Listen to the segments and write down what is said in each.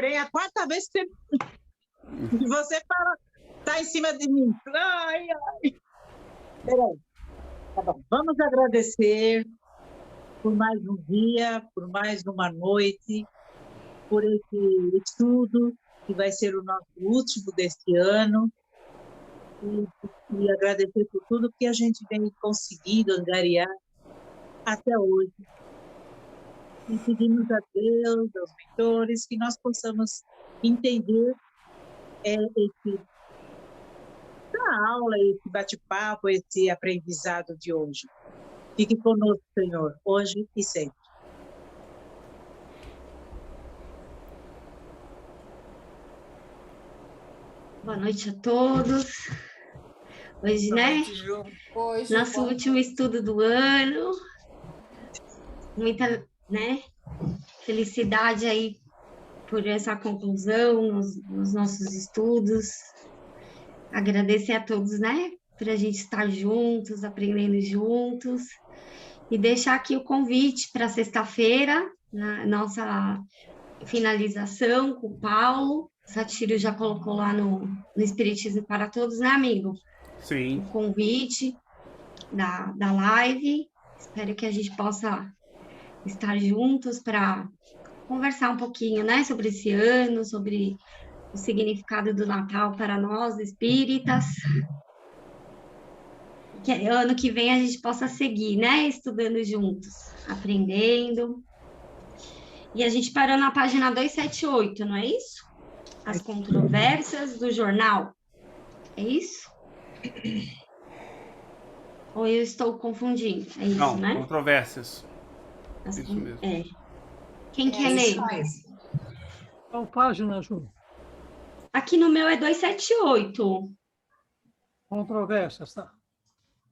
É a quarta vez que você tá em cima de mim. Ai, ai. Peraí. Tá bom. Vamos agradecer por mais um dia, por mais uma noite, por esse estudo, que vai ser o nosso último deste ano, e agradecer por tudo que a gente vem conseguindo angariar até hoje. E pedimos a Deus, aos mentores, que nós possamos entender essa aula, esse bate-papo, esse aprendizado de hoje. Fique conosco, Senhor, hoje e sempre. Boa noite a todos. Hoje, né? Hoje, nosso último estudo do ano. Muita, né? Felicidade aí por essa conclusão nos nossos estudos. Agradecer a todos, né? Por a gente estar juntos, aprendendo juntos. E deixar aqui o convite para sexta-feira, na nossa finalização com o Paulo. O Satiro já colocou lá no Espiritismo para Todos, né, amigo? Sim. O convite da live. Espero que a gente possa estar juntos para conversar um pouquinho, né, sobre esse ano, sobre o significado do Natal para nós, espíritas. Que ano que vem a gente possa seguir, né, estudando juntos, aprendendo. E a gente parou na página 278, não é isso? As controvérsias do jornal. É isso? Ou eu estou confundindo? É isso, Não, né? controvérsias. Isso mesmo. É. Quem quer ler? Qual página, Ju? Aqui no meu é 278. Controvérsias, tá?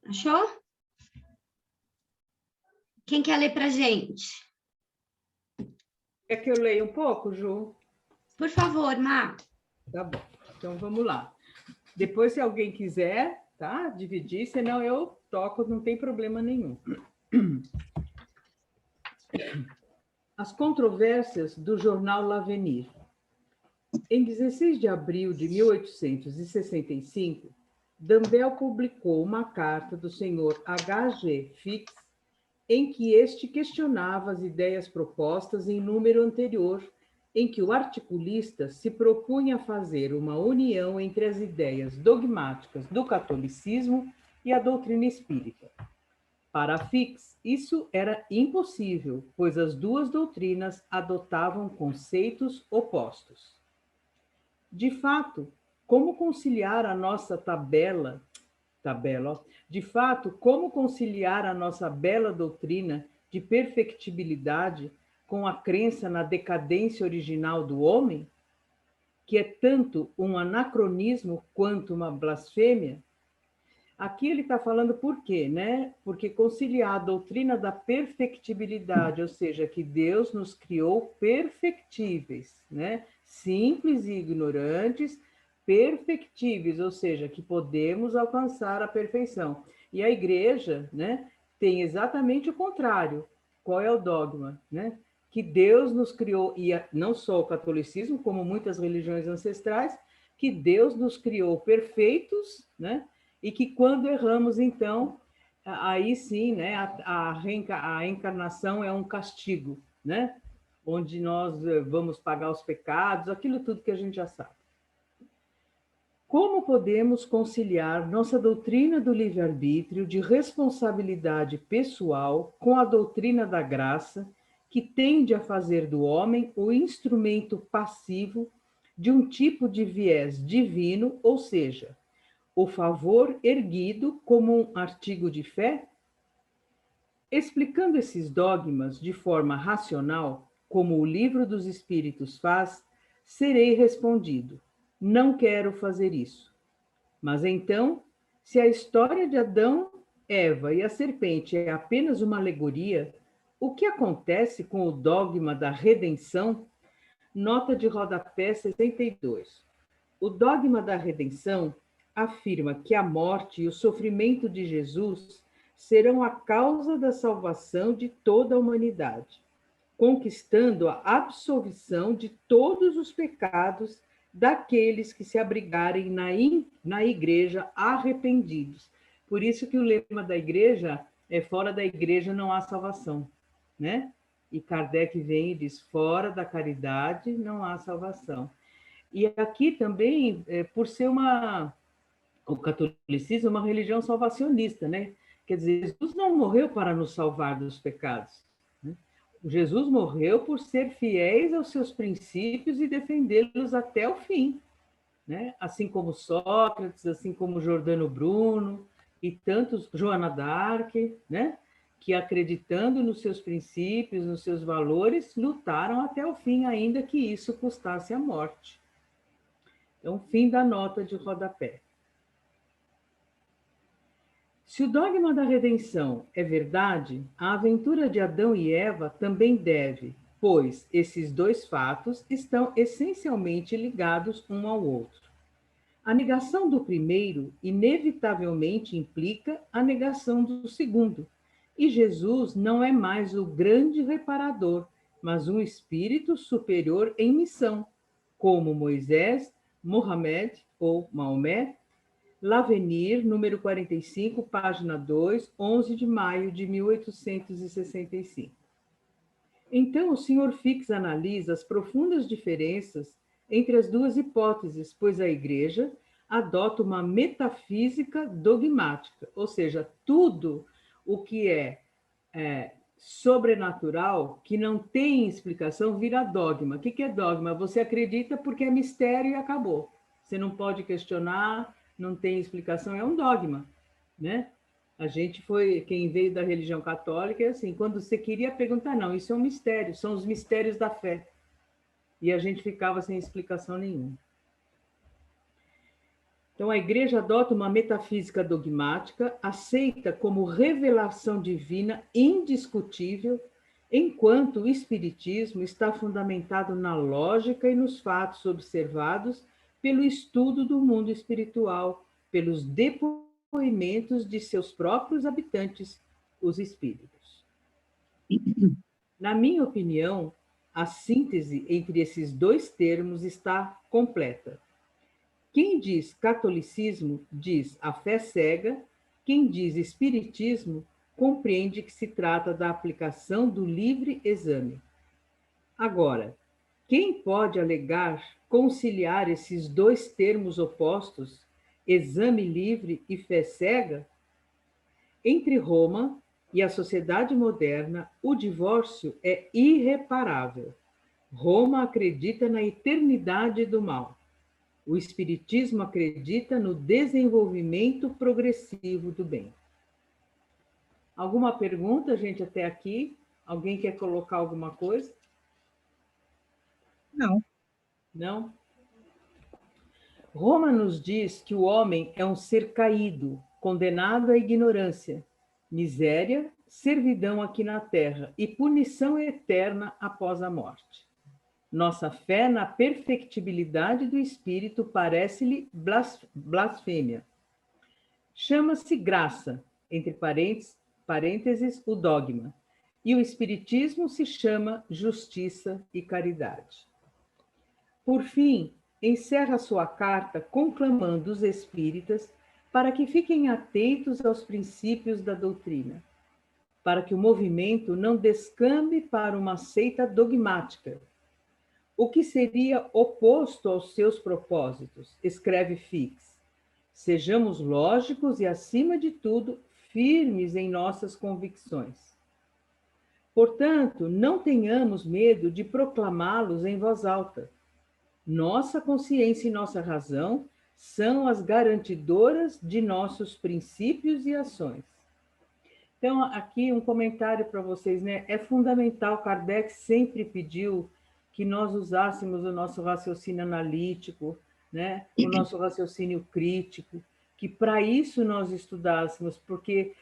Achou? Quem quer ler pra gente? Quer que eu leia um pouco, Ju? Por favor, Má. Tá bom. Então, vamos lá. Depois, se alguém quiser, tá? Dividir, senão eu toco, não tem problema nenhum. As controvérsias do jornal L'Avenir. Em 16 de abril de 1865, D'Ambel publicou uma carta do senhor H.G. Fix, em que este questionava as ideias propostas em número anterior, em que o articulista se propunha fazer uma união entre as ideias dogmáticas do catolicismo e a doutrina espírita. Para Fix, isso era impossível, pois as duas doutrinas adotavam conceitos opostos. De fato, como conciliar a nossa como conciliar a nossa bela doutrina de perfectibilidade com a crença na decadência original do homem, que é tanto um anacronismo quanto uma blasfêmia? Aqui ele está falando por quê, né? Porque conciliar a doutrina da perfectibilidade, ou seja, que Deus nos criou perfectíveis, né? Simples e ignorantes, perfectíveis, ou seja, que podemos alcançar a perfeição. E a igreja, né, tem exatamente o contrário. Qual é o dogma, né? Que Deus nos criou, e não só o catolicismo, como muitas religiões ancestrais, que Deus nos criou perfeitos, né? E que quando erramos, então, aí sim, né, a encarnação é um castigo, né? Onde nós vamos pagar os pecados, aquilo tudo que a gente já sabe. Como podemos conciliar nossa doutrina do livre-arbítrio de responsabilidade pessoal com a doutrina da graça, que tende a fazer do homem o instrumento passivo de um tipo de viés divino, ou seja, o favor erguido como um artigo de fé? Explicando esses dogmas de forma racional, como o Livro dos Espíritos faz, serei respondido: não quero fazer isso. Mas então, se a história de Adão, Eva e a serpente é apenas uma alegoria, o que acontece com o dogma da redenção? Nota de rodapé 62. O dogma da redenção afirma que a morte e o sofrimento de Jesus serão a causa da salvação de toda a humanidade. conquistando a absolvição de todos os pecados daqueles que se abrigarem na igreja arrependidos. Por isso que o lema da igreja é: fora da igreja não há salvação, né? E Kardec vem e diz: fora da caridade não há salvação. E aqui também, por ser o catolicismo é uma religião salvacionista, né? Quer dizer, Jesus não morreu para nos salvar dos pecados, né? Jesus morreu por ser fiéis aos seus princípios e defendê-los até o fim, né? Assim como Sócrates, assim como Giordano Bruno e tantos, Joana d'Arc, né? Que acreditando nos seus princípios, nos seus valores, lutaram até o fim, ainda que isso custasse a morte. Então, fim da nota de rodapé. Se o dogma da redenção é verdade, a aventura de Adão e Eva também deve, pois esses dois fatos estão essencialmente ligados um ao outro. A negação do primeiro inevitavelmente implica a negação do segundo, e Jesus não é mais o grande reparador, mas um espírito superior em missão, como Moisés, Mohamed ou Maomé, L'Avenir, número 45, página 2, 11 de maio de 1865. Então, o Sr. Fix analisa as profundas diferenças entre as duas hipóteses, pois a Igreja adota uma metafísica dogmática, ou seja, tudo o que é sobrenatural, que não tem explicação, vira dogma. O que é dogma? Você acredita porque é mistério e acabou. Você não pode questionar, não tem explicação, é um dogma, né? A gente quem veio da religião católica, é assim, quando você queria perguntar, não, isso é um mistério, são os mistérios da fé. E a gente ficava sem explicação nenhuma. Então, a Igreja adota uma metafísica dogmática, aceita como revelação divina indiscutível, enquanto o Espiritismo está fundamentado na lógica e nos fatos observados pelo estudo do mundo espiritual, pelos depoimentos de seus próprios habitantes, os espíritos. Na minha opinião, a síntese entre esses dois termos está completa. Quem diz catolicismo diz a fé cega, quem diz espiritismo compreende que se trata da aplicação do livre exame. Agora, quem pode alegar conciliar esses dois termos opostos, exame livre e fé cega? Entre Roma e a sociedade moderna, o divórcio é irreparável. Roma acredita na eternidade do mal. O Espiritismo acredita no desenvolvimento progressivo do bem. Alguma pergunta, gente, até aqui? Alguém quer colocar alguma coisa? Não. Não? Roma nos diz que o homem é um ser caído, condenado à ignorância, miséria, servidão aqui na terra e punição eterna após a morte. Nossa fé na perfectibilidade do espírito parece-lhe blasfêmia. Chama-se graça, entre parênteses, o dogma, e o espiritismo se chama justiça e caridade. Por fim, encerra sua carta conclamando os espíritas para que fiquem atentos aos princípios da doutrina, para que o movimento não descambe para uma seita dogmática, o que seria oposto aos seus propósitos, escreve Fix. Sejamos lógicos e, acima de tudo, firmes em nossas convicções. Portanto, não tenhamos medo de proclamá-los em voz alta. Nossa consciência e nossa razão são as garantidoras de nossos princípios e ações. Então, aqui um comentário para vocês, né? É fundamental, Kardec sempre pediu que nós usássemos o nosso raciocínio analítico, né? O nosso raciocínio crítico, que para isso nós estudássemos, porque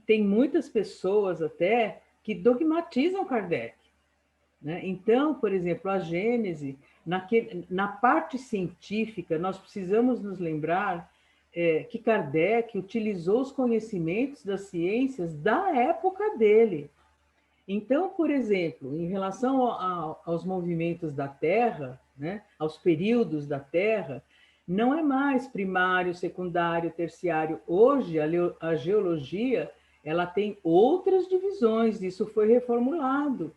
tem muitas pessoas até que dogmatizam Kardec, né? Então, por exemplo, a Gênese, na parte científica, nós precisamos nos lembrar que Kardec utilizou os conhecimentos das ciências da época dele. Então, por exemplo, em relação aos movimentos da Terra, né, aos períodos da Terra, não é mais primário, secundário, terciário. Hoje, a geologia ela tem outras divisões, isso foi reformulado,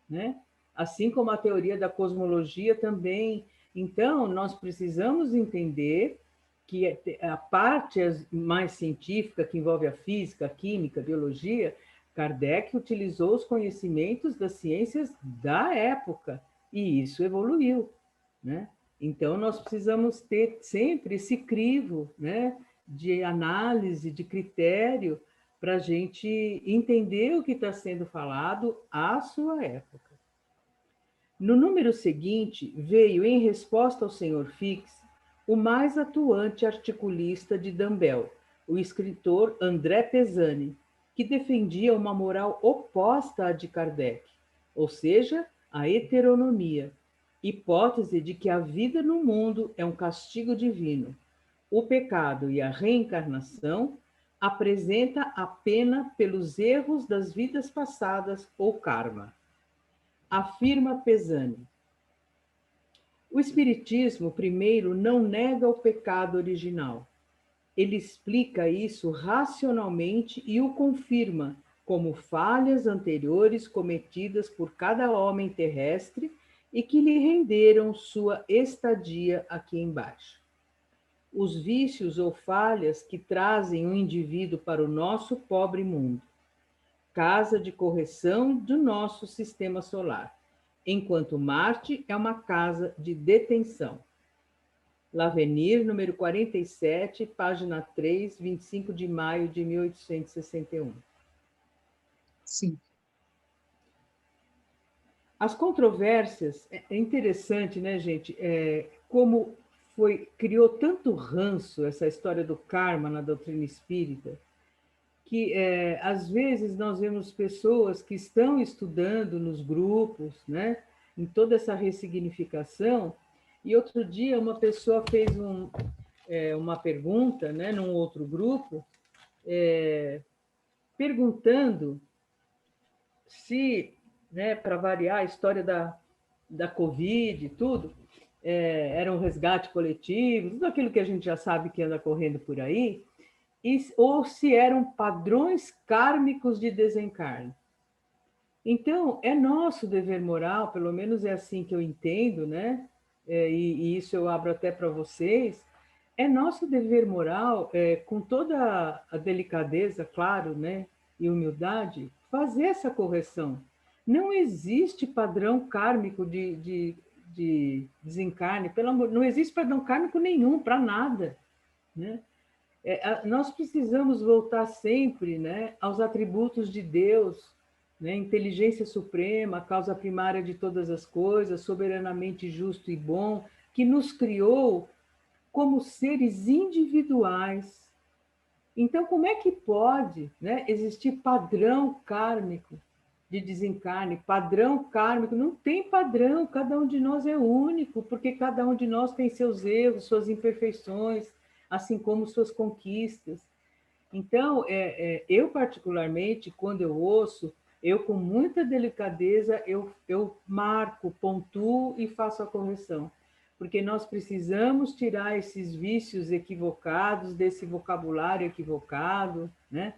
né? Assim como a teoria da cosmologia também. Então, nós precisamos entender que a parte mais científica, que envolve a física, a química, a biologia, Kardec utilizou os conhecimentos das ciências da época, e isso evoluiu, né? Então, nós precisamos ter sempre esse crivo, né, de análise, de critério, para a gente entender o que está sendo falado à sua época. No número seguinte, veio, em resposta ao Sr. Fix, o mais atuante articulista de Dumbbell, o escritor André Pesani, que defendia uma moral oposta à de Kardec, ou seja, a heteronomia, hipótese de que a vida no mundo é um castigo divino. O pecado e a reencarnação apresenta a pena pelos erros das vidas passadas ou karma. Afirma Pesani. O Espiritismo, primeiro, não nega o pecado original. Ele explica isso racionalmente e o confirma como falhas anteriores cometidas por cada homem terrestre e que lhe renderam sua estadia aqui embaixo. Os vícios ou falhas que trazem o indivíduo para o nosso pobre mundo, casa de correção do nosso sistema solar, enquanto Marte é uma casa de detenção. L'Avenir, número 47, página 3, 25 de maio de 1861. Sim. As controvérsias, é interessante, né, gente? Como criou tanto ranço essa história do karma na doutrina espírita, que às vezes nós vemos pessoas que estão estudando nos grupos, né, em toda essa ressignificação, e outro dia uma pessoa fez uma pergunta, né, num outro grupo, perguntando se, né, para variar a história da Covid e tudo, era um resgate coletivo, tudo aquilo que a gente já sabe que anda correndo por aí, ou se eram padrões kármicos de desencarne. Então, é nosso dever moral, pelo menos é assim que eu entendo, né? E isso eu abro até para vocês, é nosso dever moral, com toda a delicadeza, claro, né, e humildade, fazer essa correção. Não existe padrão kármico de desencarne, pelo amor, não existe padrão kármico nenhum para nada, né? Nós precisamos voltar sempre, né, aos atributos de Deus, né, inteligência suprema, causa primária de todas as coisas, soberanamente justo e bom, que nos criou como seres individuais. Então, como é que pode, né, existir padrão kármico de desencarne, padrão kármico? Não tem padrão, cada um de nós é único, porque cada um de nós tem seus erros, suas imperfeições, assim como suas conquistas. Então, eu particularmente, quando eu ouço, eu com muita delicadeza, eu marco, pontuo e faço a correção, porque nós precisamos tirar esses vícios equivocados, desse vocabulário equivocado, né?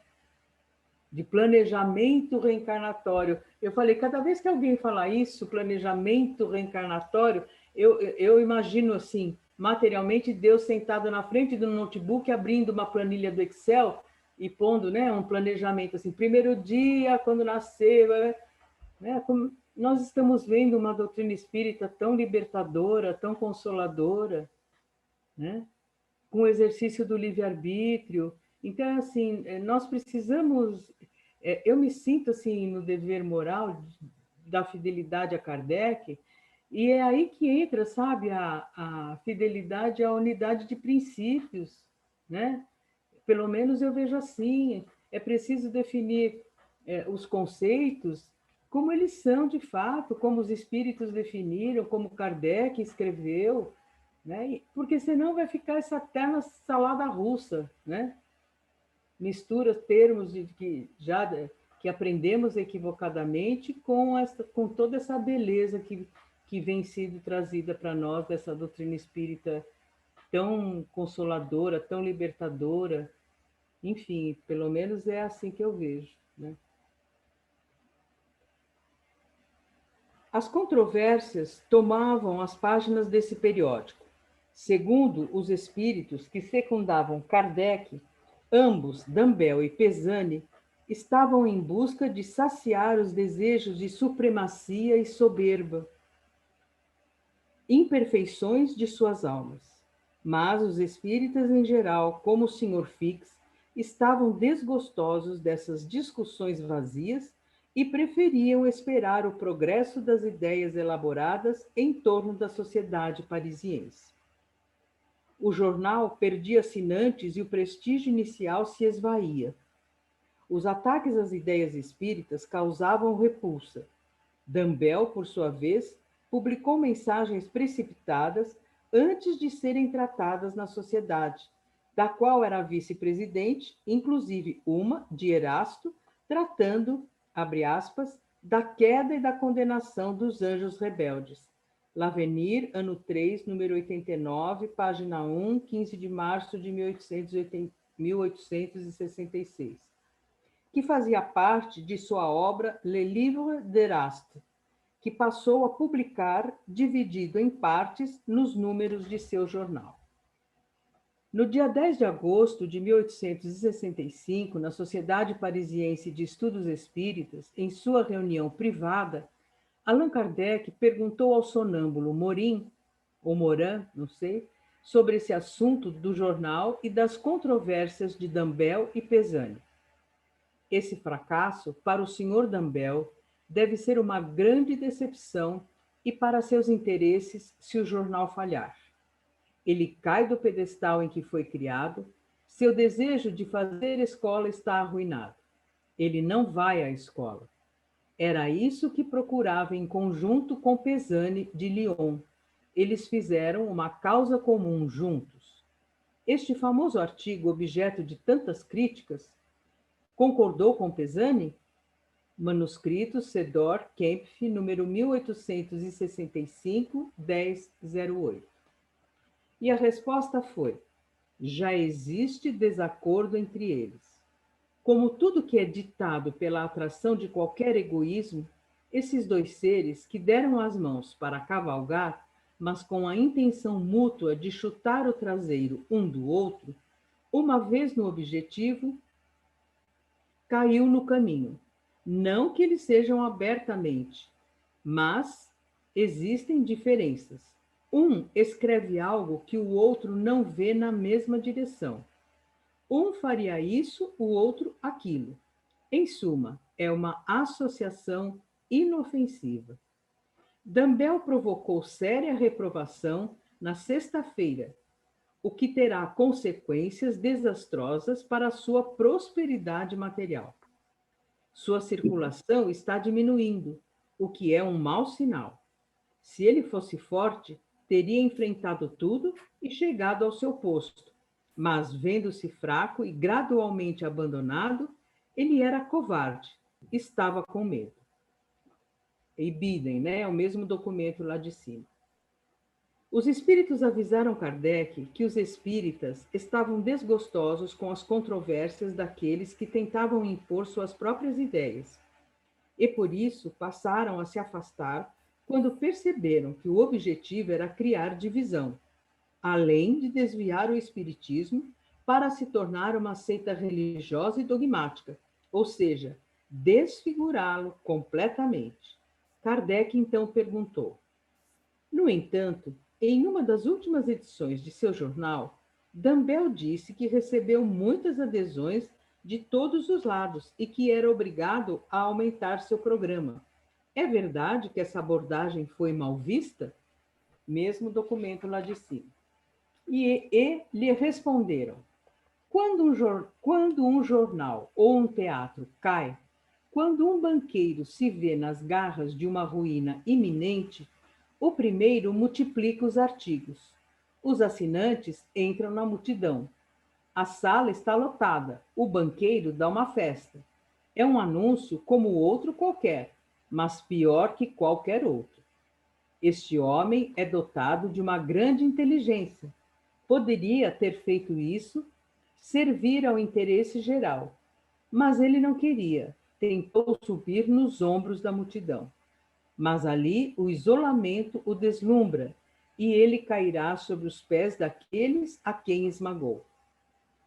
De planejamento reencarnatório. Eu falei, cada vez que alguém fala isso, planejamento reencarnatório, eu imagino assim, materialmente, Deus sentado na frente do notebook, abrindo uma planilha do Excel e pondo, né, um planejamento assim, primeiro dia, quando nasceu, né, como nós estamos vendo uma doutrina espírita tão libertadora, tão consoladora, né, com o exercício do livre-arbítrio. Então, assim, nós precisamos... Eu me sinto, assim, no dever moral da fidelidade a Kardec, e é aí que entra, sabe, a fidelidade à unidade de princípios, né? Pelo menos eu vejo assim. É preciso definir os conceitos como eles são de fato, como os espíritos definiram, como Kardec escreveu, né? Porque senão vai ficar essa eterna salada russa, né? Mistura termos que que aprendemos equivocadamente com toda essa beleza que vem sendo trazida para nós dessa doutrina espírita tão consoladora, tão libertadora. Enfim, pelo menos é assim que eu vejo, né? As controvérsias tomavam as páginas desse periódico. Segundo os espíritos que secundavam Kardec, ambos, Dumbel e Pesani, estavam em busca de saciar os desejos de supremacia e soberba, imperfeições de suas almas. Mas os espíritas em geral, como o Sr. Fix, estavam desgostosos dessas discussões vazias e preferiam esperar o progresso das ideias elaboradas em torno da sociedade parisiense. O jornal perdia assinantes e o prestígio inicial se esvaía. Os ataques às ideias espíritas causavam repulsa. Dumbel, por sua vez, publicou mensagens precipitadas antes de serem tratadas na sociedade, da qual era vice-presidente, inclusive uma de Erasto, tratando, abre aspas, da queda e da condenação dos anjos rebeldes. L'Avenir, ano 3, número 89, página 1, 15 de março de 1866, que fazia parte de sua obra Le Livre d'Eraste, que passou a publicar, dividido em partes, nos números de seu jornal. No dia 10 de agosto de 1865, na Sociedade Parisiense de Estudos Espíritas, em sua reunião privada, Allan Kardec perguntou ao sonâmbulo Morin, ou Morin, não sei, sobre esse assunto do jornal e das controvérsias de Dumbel e Pesani. Esse fracasso, para o Sr. Dumbel, deve ser uma grande decepção e para seus interesses se o jornal falhar. Ele cai do pedestal em que foi criado, seu desejo de fazer escola está arruinado. Ele não vai à escola. Era isso que procurava em conjunto com Pesani de Lyon. Eles fizeram uma causa comum juntos. Este famoso artigo, objeto de tantas críticas, concordou com Pesani? Manuscrito Sedor Kempf, número 1865, 1008. E a resposta foi: já existe desacordo entre eles. Como tudo que é ditado pela atração de qualquer egoísmo, esses dois seres que deram as mãos para cavalgar, mas com a intenção mútua de chutar o traseiro um do outro, uma vez no objetivo, caiu no caminho. Não que eles sejam abertamente, mas existem diferenças. Um escreve algo que o outro não vê na mesma direção. Um faria isso, o outro aquilo. Em suma, é uma associação inofensiva. Dumbel provocou séria reprovação na sexta-feira, o que terá consequências desastrosas para a sua prosperidade material. Sua circulação está diminuindo, o que é um mau sinal. Se ele fosse forte, teria enfrentado tudo e chegado ao seu posto. Mas, vendo-se fraco e gradualmente abandonado, ele era covarde, estava com medo. E Biden, né? É o mesmo documento lá de cima. Os espíritos avisaram Kardec que os espíritas estavam desgostosos com as controvérsias daqueles que tentavam impor suas próprias ideias. E por isso passaram a se afastar quando perceberam que o objetivo era criar divisão, além de desviar o espiritismo para se tornar uma seita religiosa e dogmática, ou seja, desfigurá-lo completamente. Kardec então perguntou. No entanto, em uma das últimas edições de seu jornal, Dumbel disse que recebeu muitas adesões de todos os lados e que era obrigado a aumentar seu programa. É verdade que essa abordagem foi mal vista? Mesmo documento lá de cima. E lhe responderam: quando um jornal ou um teatro cai, quando um banqueiro se vê nas garras de uma ruína iminente, o primeiro multiplica os artigos. Os assinantes entram na multidão. A sala está lotada. O banqueiro dá uma festa. É um anúncio como outro qualquer, mas pior que qualquer outro. Este homem é dotado de uma grande inteligência. Poderia ter feito isso, servir ao interesse geral, mas ele não queria. Tentou subir nos ombros da multidão. Mas ali o isolamento o deslumbra, e ele cairá sobre os pés daqueles a quem esmagou.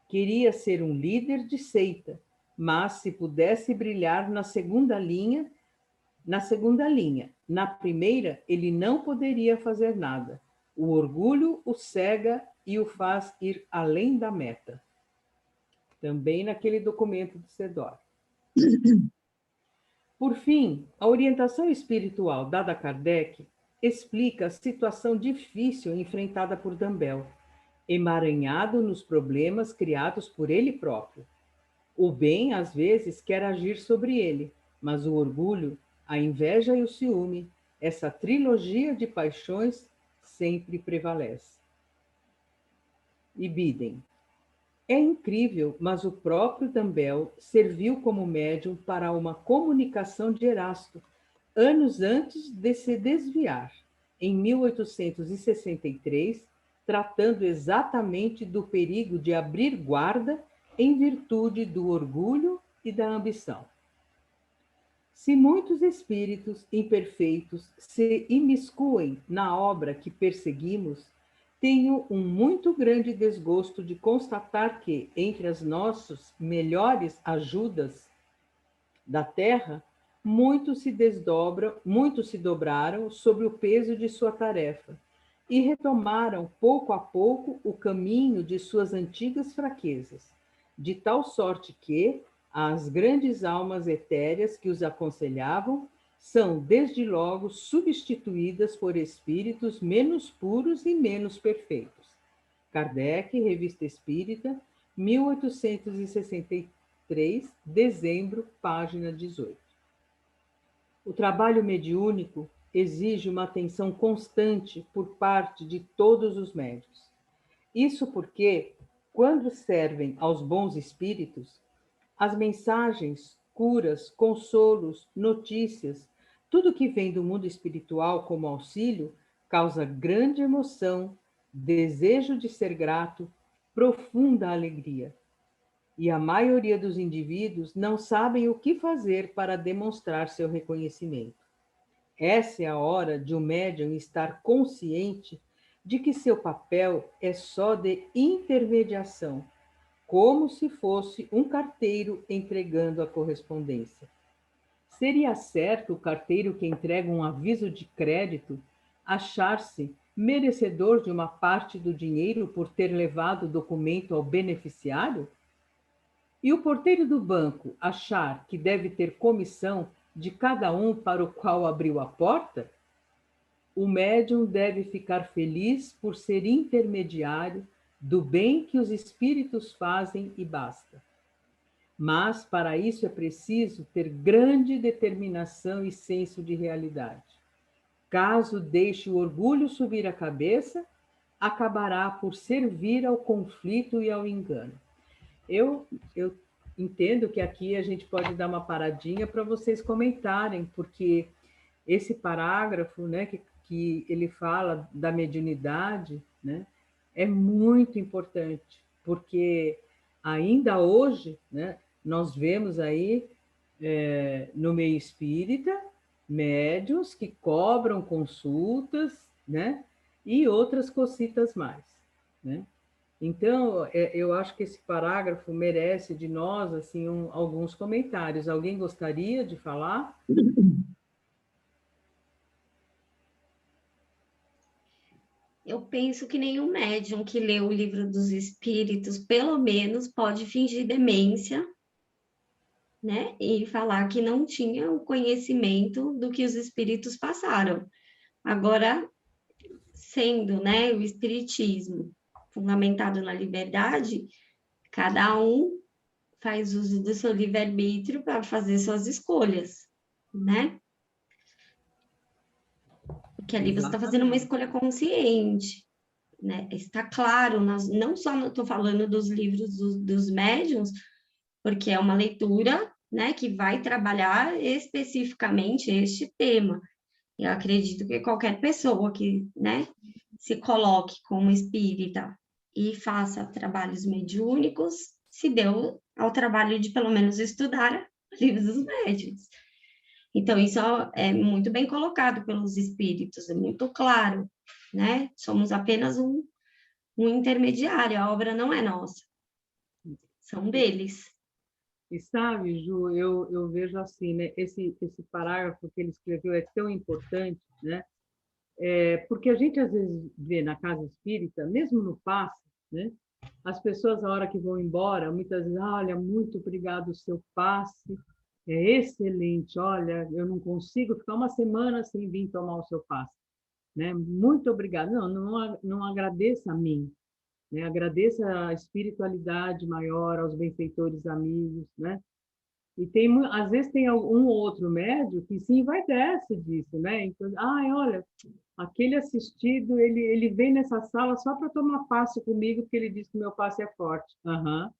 Queria ser um líder de seita, mas se pudesse brilhar na segunda linha, na primeira ele não poderia fazer nada. O orgulho o cega e o faz ir além da meta. Também naquele documento de Sedor. Por fim, a orientação espiritual dada a Kardec explica a situação difícil enfrentada por Dumbell, emaranhado nos problemas criados por ele próprio. O bem, às vezes, quer agir sobre ele, mas o orgulho, a inveja e o ciúme, essa trilogia de paixões sempre prevalece. E Biden. É incrível, mas o próprio Dumbell serviu como médium para uma comunicação de Erasto, anos antes de se desviar, em 1863, tratando exatamente do perigo de abrir guarda em virtude do orgulho e da ambição. Se muitos espíritos imperfeitos se imiscuem na obra que perseguimos, tenho um muito grande desgosto de constatar que, entre as nossas melhores ajudas da Terra, muitos se dobraram sob o peso de sua tarefa e retomaram pouco a pouco o caminho de suas antigas fraquezas, de tal sorte que as grandes almas etéreas que os aconselhavam são, desde logo, substituídas por espíritos menos puros e menos perfeitos. Kardec, Revista Espírita, 1863, dezembro, página 18. O trabalho mediúnico exige uma atenção constante por parte de todos os médiuns. Isso porque, quando servem aos bons espíritos, as mensagens, curas, consolos, notícias, tudo que vem do mundo espiritual como auxílio, causa grande emoção, desejo de ser grato, profunda alegria. E a maioria dos indivíduos não sabem o que fazer para demonstrar seu reconhecimento. Essa é a hora de o médium estar consciente de que seu papel é só de intermediação, como se fosse um carteiro entregando a correspondência. Seria certo o carteiro que entrega um aviso de crédito achar-se merecedor de uma parte do dinheiro por ter levado o documento ao beneficiário? E o porteiro do banco achar que deve ter comissão de cada um para o qual abriu a porta? O médium deve ficar feliz por ser intermediário do bem que os espíritos fazem e basta. Mas, para isso, é preciso ter grande determinação e senso de realidade. Caso deixe o orgulho subir a cabeça, acabará por servir ao conflito e ao engano. Eu entendo que aqui a gente pode dar uma paradinha para vocês comentarem, porque esse parágrafo, né, que ele fala da mediunidade, né, é muito importante, porque ainda hoje, né, nós vemos aí no meio espírita médiuns que cobram consultas, né, e outras cositas mais, né? Então, eu acho que esse parágrafo merece de nós assim alguns comentários. Alguém gostaria de falar? Eu penso que nenhum médium que lê o Livro dos Espíritos, pelo menos, pode fingir demência, né? E falar que não tinha o conhecimento do que os espíritos passaram. Agora, sendo, né, o espiritismo fundamentado na liberdade, cada um faz uso do seu livre-arbítrio para fazer suas escolhas, né? Porque ali você está fazendo uma escolha consciente, né? Está claro, não só estou falando dos livros dos médiuns, porque é uma leitura né, que vai trabalhar especificamente este tema. Eu acredito que qualquer pessoa que, né, se coloque como espírita e faça trabalhos mediúnicos, se deu ao trabalho de, pelo menos, estudar livros dos médiuns. Então, isso é muito bem colocado pelos espíritos, é muito claro, né? Somos apenas um intermediário, a obra não é nossa, são deles. E sabe, Ju, eu vejo assim, né? Esse parágrafo que ele escreveu é tão importante, né? Porque a gente às vezes vê na casa espírita, mesmo no passe, né? As pessoas, na hora que vão embora, muitas vezes, olha, muito obrigado, o seu passe é excelente, olha, eu não consigo ficar uma semana sem vir tomar o seu passe, né? Muito obrigado. Não agradeça a mim, né? Agradeça a espiritualidade maior, aos benfeitores amigos, né? E às vezes tem um ou outro médium que se envaidece disso, né? Então, olha, aquele assistido, ele vem nessa sala só para tomar passe comigo, porque ele diz que meu passe é forte. Uhum.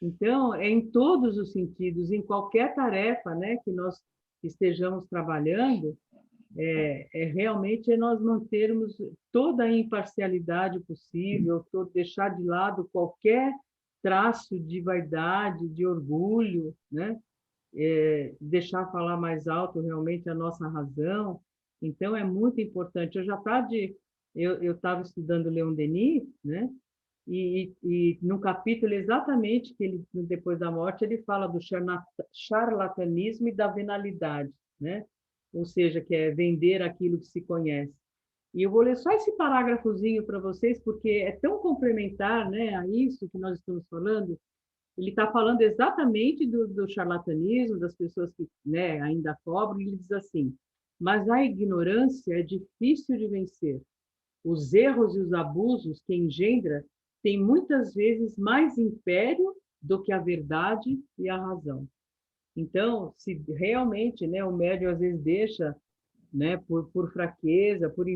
Então, é em todos os sentidos, em qualquer tarefa, né, que nós estejamos trabalhando, realmente nós mantermos toda a imparcialidade possível, deixar de lado qualquer traço de vaidade, de orgulho, né? Deixar falar mais alto realmente a nossa razão. Então, é muito importante. Eu estava estudando Leon Denis, né? E no capítulo exatamente que ele, depois da morte, ele fala do charlatanismo e da venalidade, né? Ou seja, que é vender aquilo que se conhece. E eu vou ler só esse parágrafozinho para vocês, porque é tão complementar, né, a isso que nós estamos falando. Ele está falando exatamente do charlatanismo, das pessoas que, né, ainda cobram, e ele diz assim: mas a ignorância é difícil de vencer. Os erros e os abusos que engendra têm muitas vezes mais império do que a verdade e a razão. Então, se realmente, né, o médium às vezes deixa, né, por fraqueza, por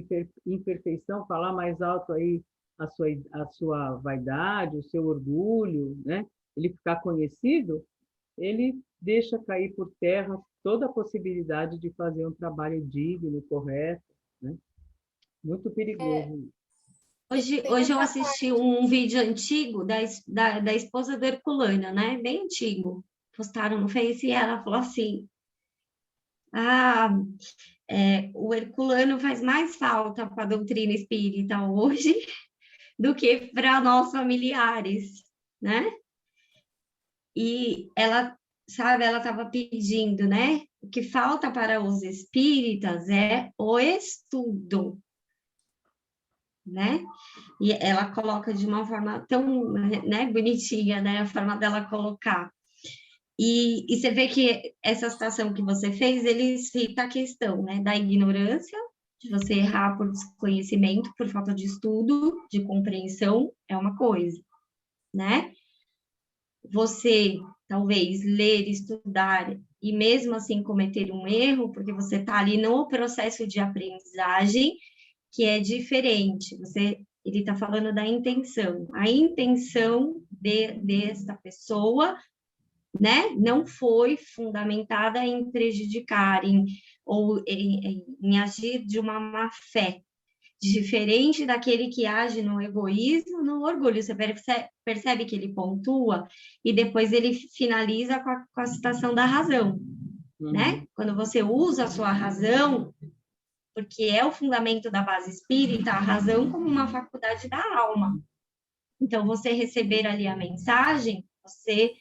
imperfeição, falar mais alto aí a sua vaidade, o seu orgulho, né, ele ficar conhecido, ele deixa cair por terra toda a possibilidade de fazer um trabalho digno, correto, né? Muito perigoso. Hoje eu assisti um vídeo antigo da esposa do Herculano, né? Bem antigo. Postaram no Face e ela falou assim: o Herculano faz mais falta para a doutrina espírita hoje do que para nós familiares, né? E ela, sabe, ela estava pedindo, né? O que falta para os espíritas é o estudo, né? E ela coloca de uma forma tão, né, bonitinha, né? A forma dela colocar. E você vê que essa citação que você fez, ele cita a questão, né, da ignorância, de você errar por desconhecimento, por falta de estudo, de compreensão, é uma coisa, né? Você, talvez, ler, estudar e mesmo assim cometer um erro, porque você está ali no processo de aprendizagem, que é diferente. Ele está falando da intenção. A intenção desta pessoa, né, não foi fundamentada em prejudicar, ou em agir de uma má fé, diferente daquele que age no egoísmo, no orgulho. Você percebe que ele pontua e depois ele finaliza com a citação da razão, né? Quando você usa a sua razão, porque é o fundamento da base espírita, a razão como uma faculdade da alma. Então, você receber ali a mensagem, você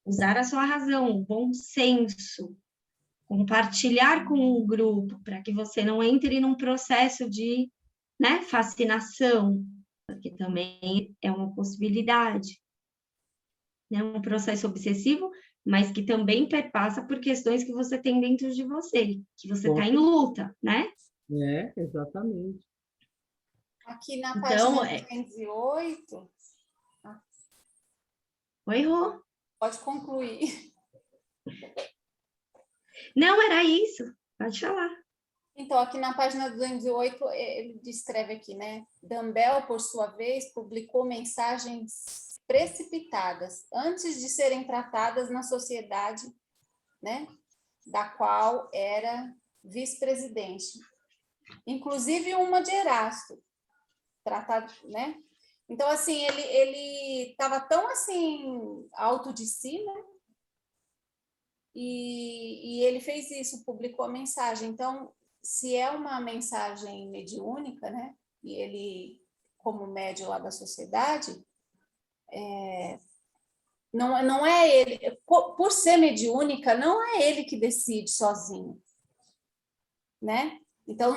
usar a sua razão, o bom senso, compartilhar com o grupo, para que você não entre num processo de, né, fascinação, porque também é uma possibilidade, né, um processo obsessivo, mas que também perpassa por questões que você tem dentro de você, que você está em luta, né? Exatamente. Aqui na página 208... Oi, Rô? Pode concluir. Não, era isso. Pode falar. Então, aqui na página 208, ele descreve aqui, né? Dumbel, por sua vez, publicou mensagens precipitadas antes de serem tratadas na sociedade, né, da qual era vice-presidente. Inclusive uma de Erasto, tratado, né? Então, assim, ele estava tão, assim, alto de si, né? E ele fez isso, publicou a mensagem. Então, se é uma mensagem mediúnica, né? E ele, como médium lá da sociedade, não é ele, por ser mediúnica, não é ele que decide sozinho, né? Então,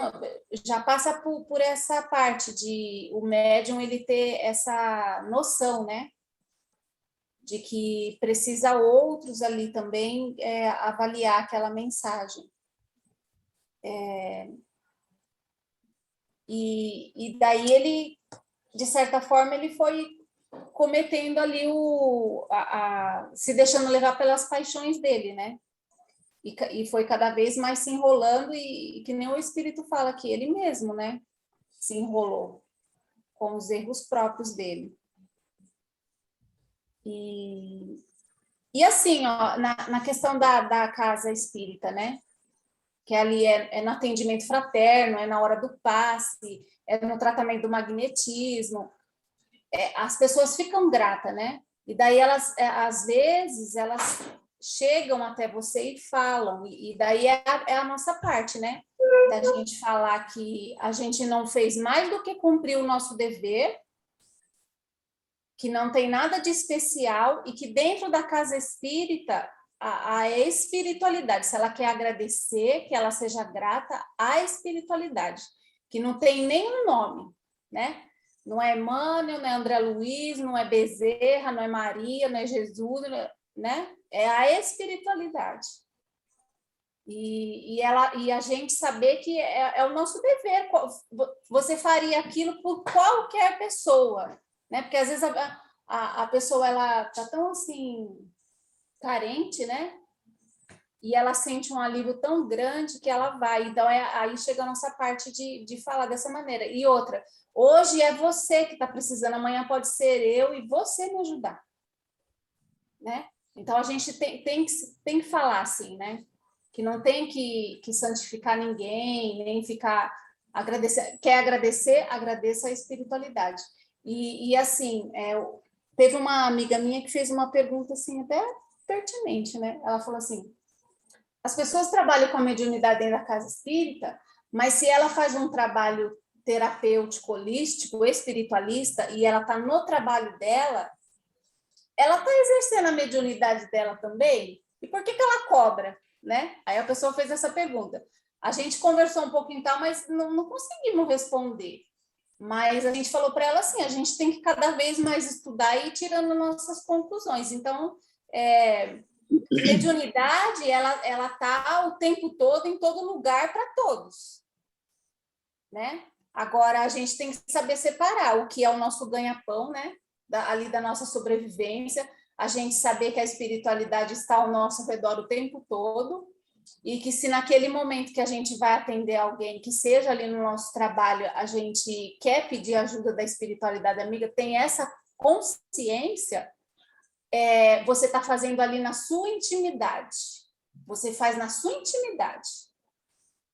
já passa por essa parte de o médium ele ter essa noção, né? De que precisa outros ali também avaliar aquela mensagem. E daí ele, de certa forma, ele foi cometendo ali se deixando levar pelas paixões dele, né? E foi cada vez mais se enrolando, e que nem o Espírito fala que ele mesmo, né? Se enrolou com os erros próprios dele. E assim, ó, na questão da casa espírita, né? Que ali é no atendimento fraterno, é na hora do passe, é no tratamento do magnetismo, as pessoas ficam gratas, né? E daí elas, às vezes, elas chegam até você e falam, e daí é a nossa parte, né? Da gente falar que a gente não fez mais do que cumprir o nosso dever, que não tem nada de especial e que dentro da casa espírita a espiritualidade, se ela quer agradecer, que ela seja grata à espiritualidade, que não tem nenhum nome, né? Não é Emmanuel, não é André Luiz, não é Bezerra, não é Maria, não é Jesus, né? É a espiritualidade. E a gente saber que é o nosso dever. Você faria aquilo por qualquer pessoa, né? Porque às vezes a pessoa ela tá tão assim carente, né? E ela sente um alívio tão grande que ela vai. Então aí chega a nossa parte de falar dessa maneira. E outra, hoje é você que está precisando, amanhã pode ser eu e você me ajudar, né? Então a gente tem que falar assim, né? Que não tem que santificar ninguém, nem ficar agradecer. Quer agradecer? Agradeça a espiritualidade. E assim, teve uma amiga minha que fez uma pergunta assim, até pertinente, né? Ela falou assim: as pessoas trabalham com a mediunidade dentro da casa espírita, mas se ela faz um trabalho terapêutico, holístico, espiritualista, e ela está no trabalho dela, ela está exercendo a mediunidade dela também? E por que ela cobra? Né? Aí a pessoa fez essa pergunta. A gente conversou um pouquinho tal, mas não conseguimos responder. Mas a gente falou para ela assim, a gente tem que cada vez mais estudar e ir tirando nossas conclusões. Então, mediunidade, ela tá o tempo todo, em todo lugar, para todos. Né? Agora, a gente tem que saber separar o que é o nosso ganha-pão, né? Ali da nossa sobrevivência, a gente saber que a espiritualidade está ao nosso redor o tempo todo, e que se naquele momento que a gente vai atender alguém, que seja ali no nosso trabalho, a gente quer pedir ajuda da espiritualidade amiga, tem essa consciência, você está fazendo ali na sua intimidade. Você faz na sua intimidade.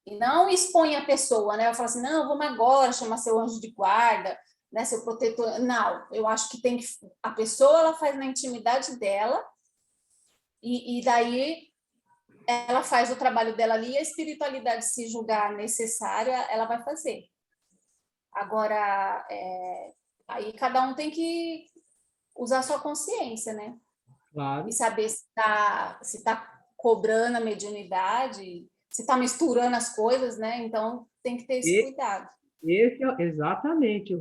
E não expõe a pessoa, né? Eu falo assim, não, vamos agora chamar seu anjo de guarda, né, seu protetor. Não, eu acho que tem que... A pessoa, ela faz na intimidade dela, e daí ela faz o trabalho dela ali, e a espiritualidade, se julgar necessária, ela vai fazer. Agora, aí cada um tem que usar sua consciência, né? Claro. E saber se tá cobrando a mediunidade, se está misturando as coisas, né? Então, tem que ter esse cuidado. Exatamente,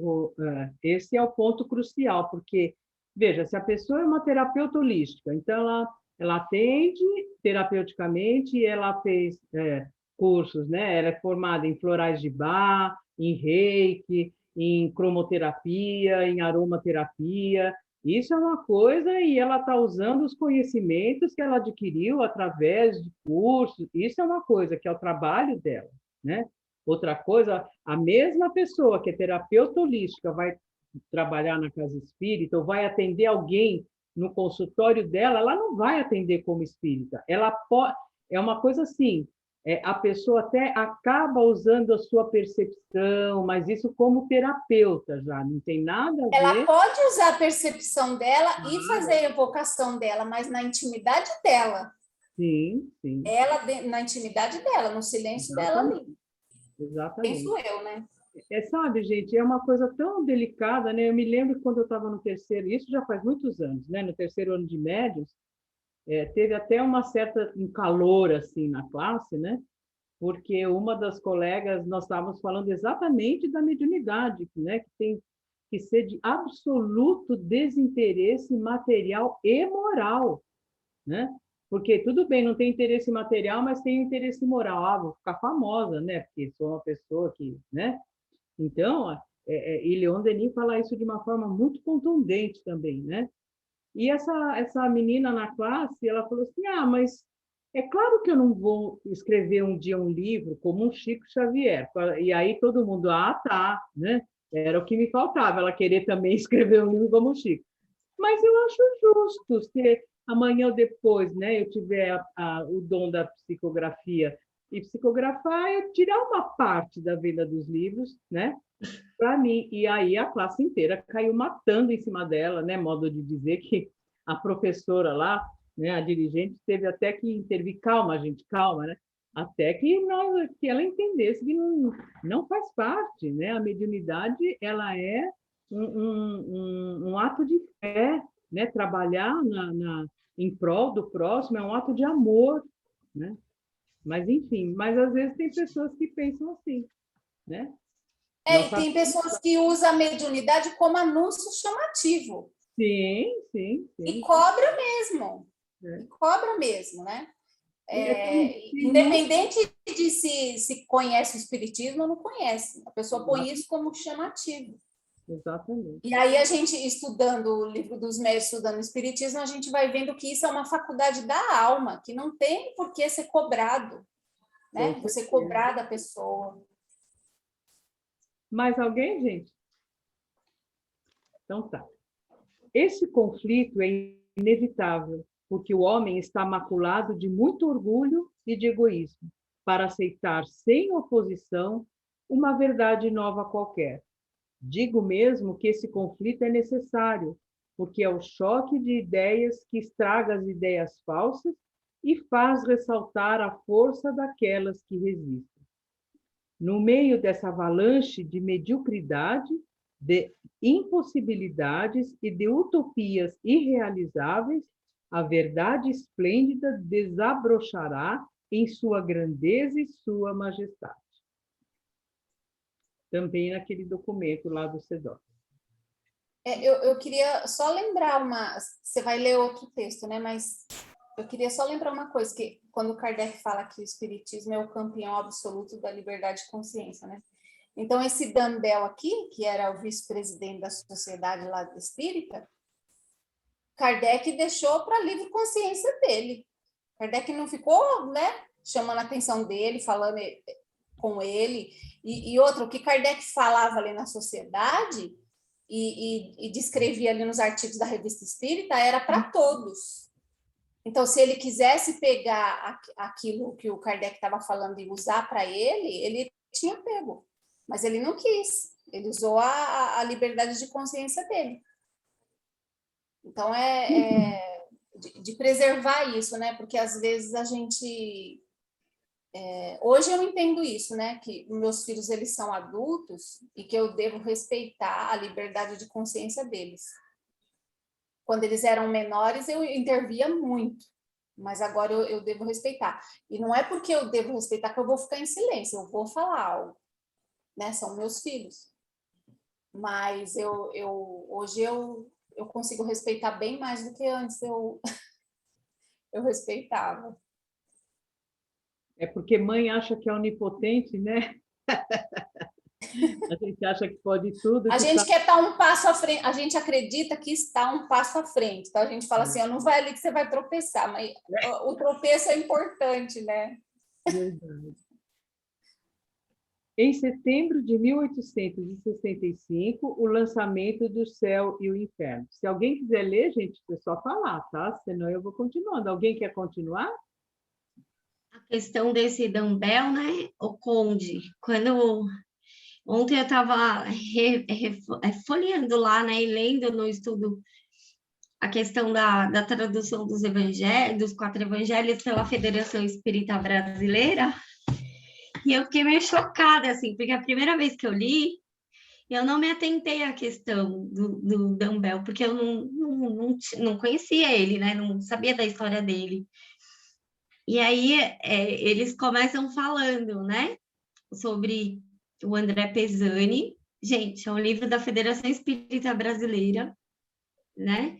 esse é o ponto crucial, porque, veja, se a pessoa é uma terapeuta holística, então ela atende terapeuticamente, ela fez cursos, né? Ela é formada em florais de Bach, em reiki, em cromoterapia, em aromaterapia. Isso é uma coisa, e ela está usando os conhecimentos que ela adquiriu através de cursos. Isso é uma coisa que é o trabalho dela, né? Outra coisa, a mesma pessoa que é terapeuta holística vai trabalhar na casa espírita, ou vai atender alguém no consultório dela, ela não vai atender como espírita. Ela pode, é uma coisa assim, a pessoa até acaba usando a sua percepção, mas isso como terapeuta já, não tem nada a Ela ver. pode usar a percepção dela e fazer a evocação dela, mas na intimidade dela. Sim, sim. Ela, na intimidade dela, no silêncio dela ali. Exatamente. Penso eu, né? Sabe, gente, é uma coisa tão delicada, né? Eu me lembro quando eu estava no terceiro, isso já faz muitos anos, né? No terceiro ano de médios, teve até um calor assim na classe, né? Porque uma das colegas, nós estávamos falando exatamente da mediunidade, né? Que tem que ser de absoluto desinteresse material e moral, né? Porque tudo bem, não tem interesse material, mas tem interesse moral. Ah, vou ficar famosa, né? Porque sou uma pessoa que, né? Então, e Leon Denis fala isso de uma forma muito contundente também, né? E essa menina na classe, ela falou assim, mas é claro que eu não vou escrever um dia um livro como um Chico Xavier. E aí todo mundo, tá, né? Era o que me faltava, ela querer também escrever um livro como o Chico. Mas eu acho justo se amanhã ou depois, né, eu tiver o dom da psicografia e psicografar, eu tirar uma parte da venda dos livros, né, para mim. E aí a classe inteira caiu matando em cima dela, né, modo de dizer que a professora lá, né, a dirigente, teve até que intervir, calma, gente, calma, né, até que ela entendesse que não faz parte, né, a mediunidade, ela é um ato de fé, né, trabalhar em prol do próximo é um ato de amor, né? Mas, enfim, mas às vezes tem pessoas que pensam assim, né? E tem pessoas que usam a mediunidade como anúncio chamativo. Sim, sim, sim. E cobra mesmo. E cobra mesmo, né? Independente de se conhece o espiritismo ou não conhece. A pessoa põe isso como chamativo. Exatamente. E aí a gente, estudando o livro dos médios, estudando o espiritismo, a gente vai vendo que isso é uma faculdade da alma, que não tem por que ser cobrado, né? Você cobrar da pessoa. Mais alguém, gente? Então tá. Esse conflito é inevitável, porque o homem está maculado de muito orgulho e de egoísmo, para aceitar sem oposição uma verdade nova qualquer. Digo mesmo que esse conflito é necessário, porque é o choque de ideias que estraga as ideias falsas e faz ressaltar a força daquelas que resistem. No meio dessa avalanche de mediocridade, de impossibilidades e de utopias irrealizáveis, a verdade esplêndida desabrochará em sua grandeza e sua majestade. Também naquele documento lá do CEDOC. Eu queria só lembrar você vai ler outro texto, né? Mas eu queria só lembrar uma coisa, que quando Kardec fala que o espiritismo é o campeão absoluto da liberdade de consciência, né? Então, esse Dandel aqui, que era o vice-presidente da sociedade lá espírita, Kardec deixou para livre consciência dele. Kardec não ficou, né, chamando a atenção dele, falando com ele. E outro, o que Kardec falava ali na sociedade e descrevia ali nos artigos da Revista Espírita era para todos. Então, se ele quisesse pegar aquilo que o Kardec estava falando e usar para ele tinha pego. Mas ele não quis. Ele usou a liberdade de consciência dele. Então, de preservar isso, né? Porque, às vezes, a gente... hoje eu entendo isso, né? Que meus filhos, eles são adultos e que eu devo respeitar a liberdade de consciência deles. Quando eles eram menores, eu intervia muito. Mas agora eu devo respeitar. E não é porque eu devo respeitar que eu vou ficar em silêncio. Eu vou falar algo. Né? São meus filhos. Mas hoje eu consigo respeitar bem mais do que antes eu respeitava. É porque mãe acha que é onipotente, né? A gente acha que pode tudo. A gente quer estar um passo à frente, a gente acredita que está um passo à frente. Então a gente fala assim, não vai ali que você vai tropeçar, mas o tropeço é importante, né? Verdade. Em setembro de 1865, o lançamento do Céu e o Inferno. Se alguém quiser ler, gente, é só falar, tá? Senão eu vou continuando. Alguém quer continuar? A questão desse dumbbell, né, o Conde, quando ontem eu estava folheando lá, né, e lendo no estudo a questão da tradução dos evangelhos, dos 4 evangelhos pela Federação Espírita Brasileira, e eu fiquei meio chocada, assim, porque a primeira vez que eu li, eu não me atentei à questão do dumbbell, porque eu não conhecia ele, né, não sabia da história dele. E aí eles começam falando, né, sobre o André Pesani. Gente, é um livro da Federação Espírita Brasileira, né,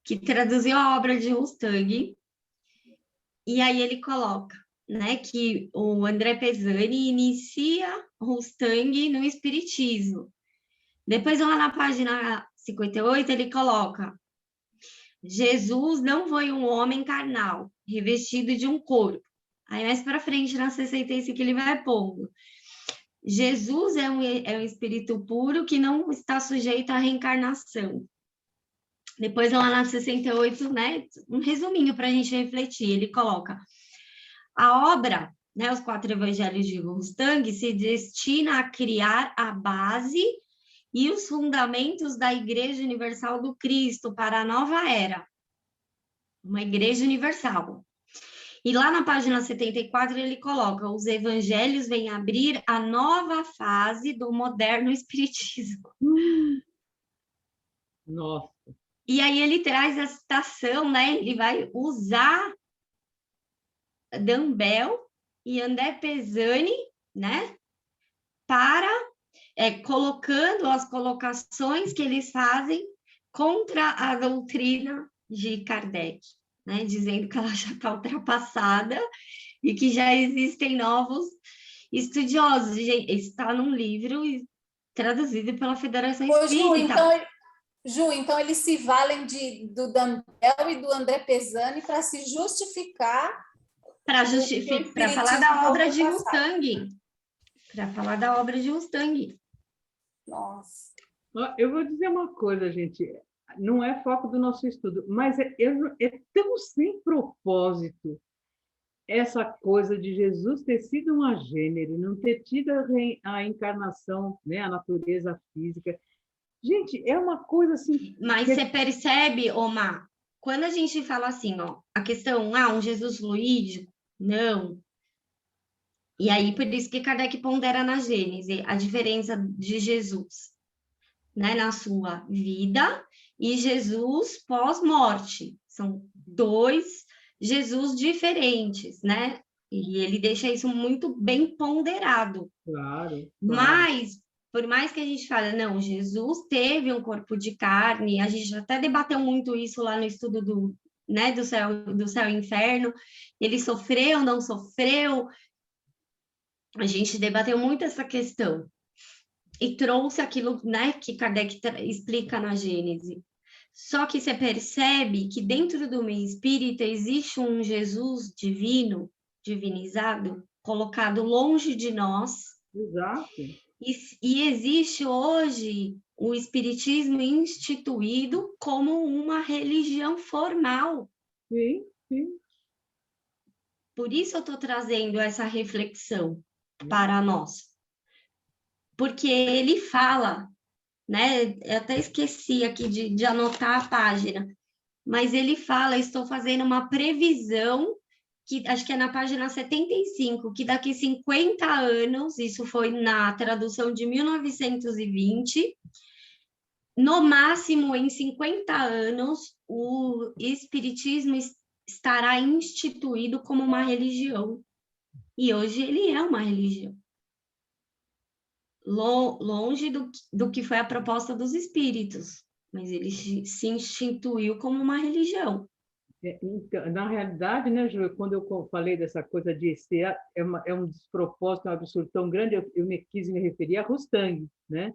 que traduziu a obra de Rustang. E aí ele coloca, né, que o André Pesani inicia Rustang no Espiritismo. Depois, lá na página 58, ele coloca: Jesus não foi um homem carnal, revestido de um corpo. Aí, mais para frente, na 65, ele vai pondo: Jesus é um espírito puro que não está sujeito à reencarnação. Depois, lá na 68, né, um resuminho para a gente refletir. Ele coloca: a obra, né, os 4 evangelhos de Rustang, se destina a criar a base e os fundamentos da Igreja Universal do Cristo para a nova era. Uma Igreja Universal. E lá na página 74 ele coloca: os evangelhos vêm abrir a nova fase do moderno espiritismo. Nossa. E aí ele traz a citação, né? Ele vai usar Dumbbell e André Pesani, né? Para colocando as colocações que eles fazem contra a doutrina de Kardec, né? Dizendo que ela já está ultrapassada e que já existem novos estudiosos. Está num livro traduzido pela Federação Espírita. Ju, então eles se valem do Dumbbell e do André Pesani para se justificar. Para falar da obra de Rustang. Para falar da obra de Rustang. Nossa. Eu vou dizer uma coisa, gente. Não é foco do nosso estudo, mas é tão sem propósito essa coisa de Jesus ter sido um agênero, não ter tido a encarnação, né, a natureza física. Gente, é uma coisa assim... Mas você percebe, Omar, quando a gente fala assim, ó, a questão, um Jesus fluídico, não. E aí, por isso que Kardec pondera na Gênese a diferença de Jesus, né, na sua vida e Jesus pós-morte. São 2 Jesus diferentes, né? E ele deixa isso muito bem ponderado. Claro. Mas, por mais que a gente fale, não, Jesus teve um corpo de carne, a gente até debateu muito isso lá no estudo do céu e inferno, ele sofreu, não sofreu, a gente debateu muito essa questão e trouxe aquilo, né, que Kardec explica na Gênese. Só que você percebe que dentro do meio espírita existe um Jesus divino, divinizado, colocado longe de nós. Exato. E existe hoje o espiritismo instituído como uma religião formal. Sim, sim. Por isso eu estou trazendo essa reflexão para nós. Porque ele fala, né? Eu até esqueci aqui de anotar a página, mas ele fala: estou fazendo uma previsão, que acho que é na página 75, que daqui 50 anos, isso foi na tradução de 1920, no máximo em 50 anos, o espiritismo estará instituído como uma religião. E hoje ele é uma religião. Longe do que foi a proposta dos espíritos, mas ele se instituiu como uma religião. Então, na realidade, né, Ju, quando eu falei dessa coisa de ser um despropósito, um absurdo tão grande, eu quis me referir a Rustang, né?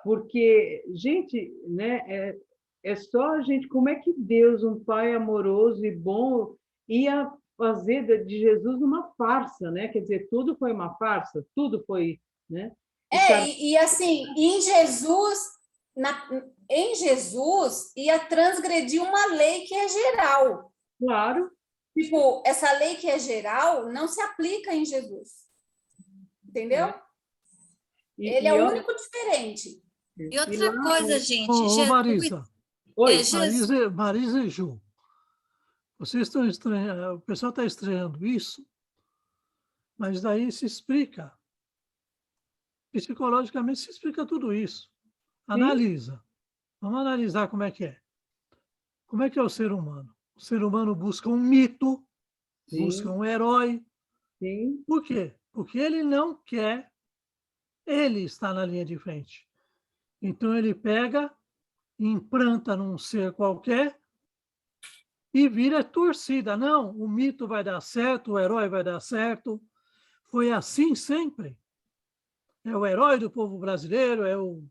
Porque, gente, né, é só a gente, como é que Deus, um Pai amoroso e bom, ia fazer de Jesus uma farsa, né? Quer dizer, tudo foi uma farsa, tudo foi né? E assim, em Jesus ia transgredir uma lei que é geral. Claro. Tipo, essa lei que é geral não se aplica em Jesus. Entendeu? Ele é o único diferente. E outra coisa, gente, Ô, Marisa. Oi. Marisa e Ju. Vocês estão estranhando, o pessoal está estranhando isso, mas daí se explica. Psicologicamente se explica tudo isso. Analisa. Vamos analisar como é que é. Como é que é o ser humano? O ser humano busca um mito, busca um herói. Sim. Por quê? Porque ele não quer ele estar na linha de frente. Então ele pega, implanta num ser qualquer e vira torcida. Não, o mito vai dar certo, o herói vai dar certo. Foi assim sempre. É o herói do povo brasileiro, é o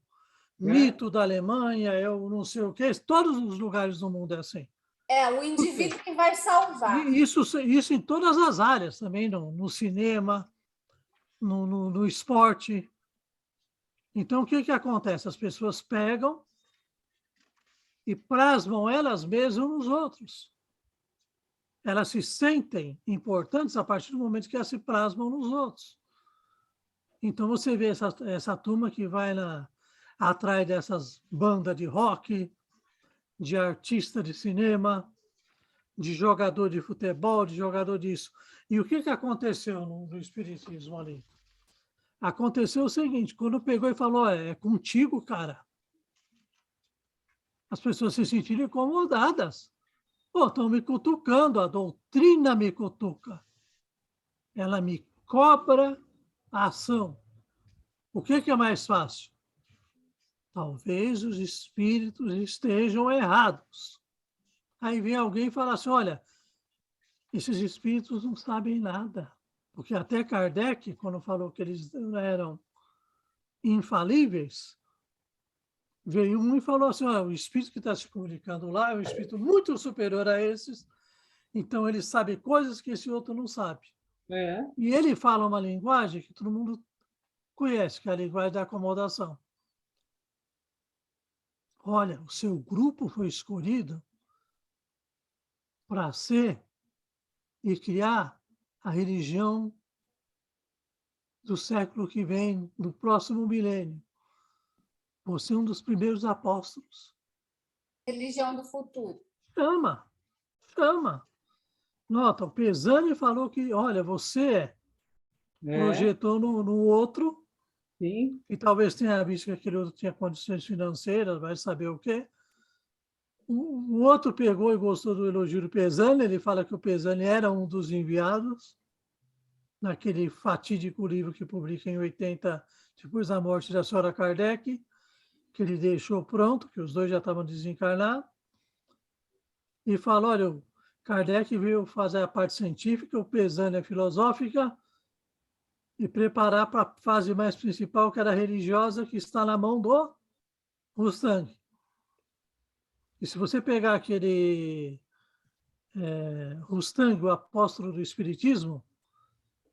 mito da Alemanha, é o não sei o quê. Todos os lugares do mundo é assim. É o indivíduo que vai salvar. Isso em todas as áreas também, no cinema, no esporte. Então, o que acontece? As pessoas pegam e plasmam elas mesmas nos outros. Elas se sentem importantes a partir do momento que elas se plasmam nos outros. Então, você vê essa turma que vai atrás dessas bandas de rock, de artista de cinema, de jogador de futebol, de jogador disso. E o que aconteceu no espiritismo ali? Aconteceu o seguinte, quando pegou e falou, é contigo, cara. As pessoas se sentiram incomodadas. Pô, estão me cutucando, a doutrina me cutuca. Ela me cobra a ação. O que é mais fácil? Talvez os espíritos estejam errados. Aí vem alguém e fala assim, olha, esses espíritos não sabem nada. Porque até Kardec, quando falou que eles eram infalíveis, veio um e falou assim, olha, o espírito que está se comunicando lá é um espírito muito superior a esses, então ele sabe coisas que esse outro não sabe. E ele fala uma linguagem que todo mundo conhece, que é a linguagem da acomodação. Olha, o seu grupo foi escolhido para ser e criar a religião do século que vem, do próximo milênio. Você é um dos primeiros apóstolos. Religião do futuro. Chama. Nota, o Pesani falou que, olha, você projetou no outro, sim, e talvez tenha visto que aquele outro tinha condições financeiras, vai saber o quê. O outro pegou e gostou do elogio do Pesani, ele fala que o Pesani era um dos enviados, naquele fatídico livro que publica em 80, depois da morte da senhora Kardec, que ele deixou pronto, que os dois já estavam desencarnados, e falou, olha, o Kardec veio fazer a parte científica, o Pesani a filosófica, e preparar para a fase mais principal, que era a religiosa, que está na mão do Mustang. E se você pegar aquele Mustang, o apóstolo do Espiritismo,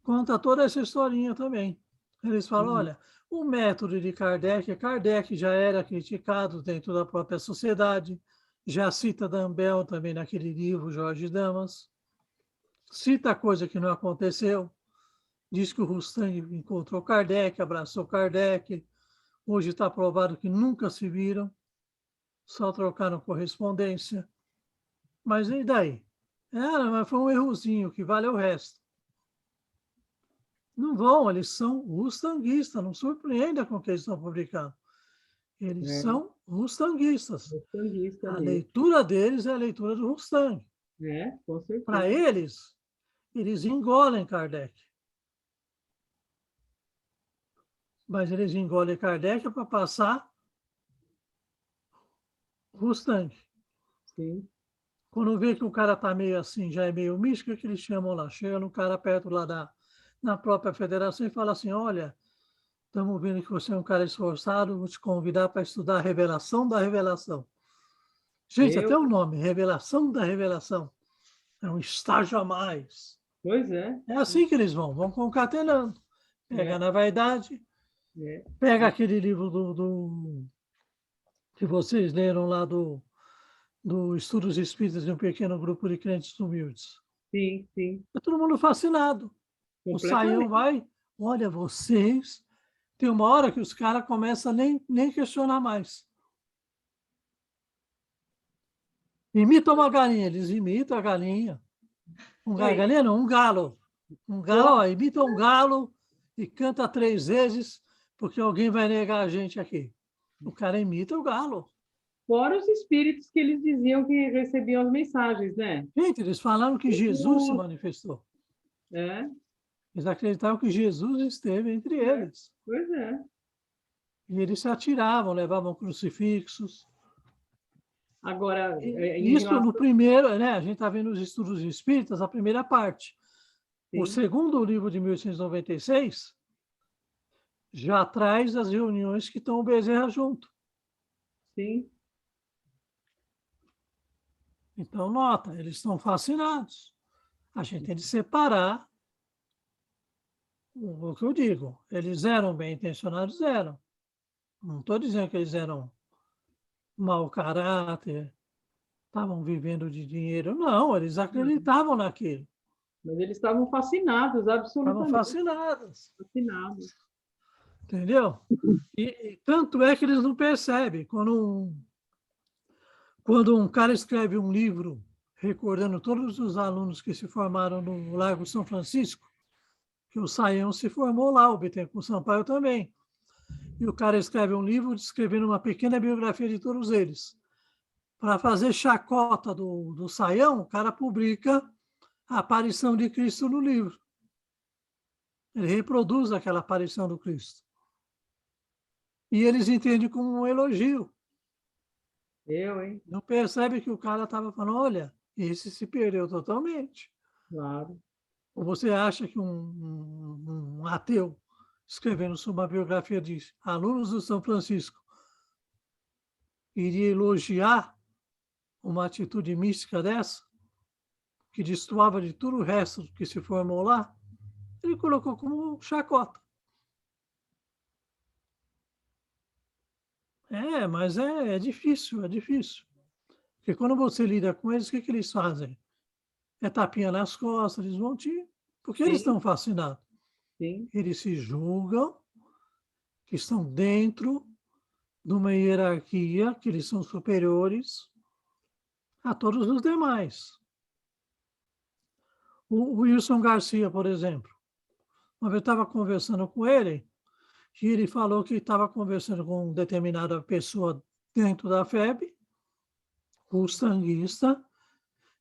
conta toda essa historinha também. Eles falam, olha, o método de Kardec já era criticado dentro da própria sociedade, já cita D'Ambel também naquele livro, Jorge Damas, cita coisa que não aconteceu, diz que o Mustang encontrou Kardec, abraçou Kardec, hoje está provado que nunca se viram, só trocaram correspondência. Mas e daí? Mas foi um errozinho, que vale o resto. Não vão, eles são mustanguistas, não surpreenda com o que eles estão publicando. Eles são mustanguistas. A leitura deles é a leitura do Mustang. Com certeza. Para eles engolem Kardec. Mas eles engolem Kardec para passar Mustang. Sim. Quando vê que o cara está meio assim, já é meio místico, o que eles chamam lá? Chega no cara perto lá na própria federação e fala assim, olha, estamos vendo que você é um cara esforçado, vou te convidar para estudar a revelação da revelação. Gente, até o nome, revelação da revelação. É um estágio a mais. Pois é. É assim que eles vão concatenando. Pega na vaidade, Pega aquele livro que vocês leram lá do Estudos Espíritas de um Pequeno Grupo de Crentes Humildes. Sim, sim. Está todo mundo fascinado. O Saião vai, olha, vocês... Tem uma hora que os caras começam a nem questionar mais. Imita uma galinha, eles imitam a galinha. Galinha não, um galo. Um galo, ó, imita um galo e canta 3 vezes, porque alguém vai negar a gente aqui. O cara imita o galo. Fora os espíritos que eles diziam que recebiam as mensagens, né? Gente, eles falaram que Jesus se manifestou. É, Eles acreditavam que Jesus esteve entre eles. pois é. E eles se atiravam, levavam crucifixos. Agora, Isso no primeiro, né? A gente está vendo os estudos espíritas, a primeira parte. Sim. O segundo livro de 1896 já traz as reuniões que estão o Bezerra junto. Sim. Então, nota, eles estão fascinados. A gente tem de separar o que eu digo. Eles eram bem intencionados, eram. Não estou dizendo que eles eram mau caráter, estavam vivendo de dinheiro. Não, eles acreditavam naquilo. Mas eles estavam fascinados, absolutamente. Estavam fascinados. Fascinados. Entendeu? E tanto é que eles não percebem. Quando um cara escreve um livro recordando todos os alunos que se formaram no Largo São Francisco, que o Saião se formou lá, o Bittencourt Sampaio também. E o cara escreve um livro descrevendo uma pequena biografia de todos eles. Para fazer chacota do Saião, o cara publica a aparição de Cristo no livro. Ele reproduz aquela aparição do Cristo. E eles entendem como um elogio. Hein? Não percebe que o cara estava falando, olha, esse se perdeu totalmente. Claro. Ou você acha que um ateu escrevendo sobre uma biografia de alunos do São Francisco iria elogiar uma atitude mística dessa, que destoava de tudo o resto que se formou lá? Ele colocou como chacota. Mas é difícil, é difícil. Porque quando você lida com eles, o que eles fazem? É tapinha nas costas, eles vão te... Porque eles estão fascinados. Sim. Eles se julgam que estão dentro de uma hierarquia, que eles são superiores a todos os demais. O Wilson Garcia, por exemplo, uma vez eu estava conversando com ele, e ele falou que estava conversando com determinada pessoa dentro da FEB, rustanguista,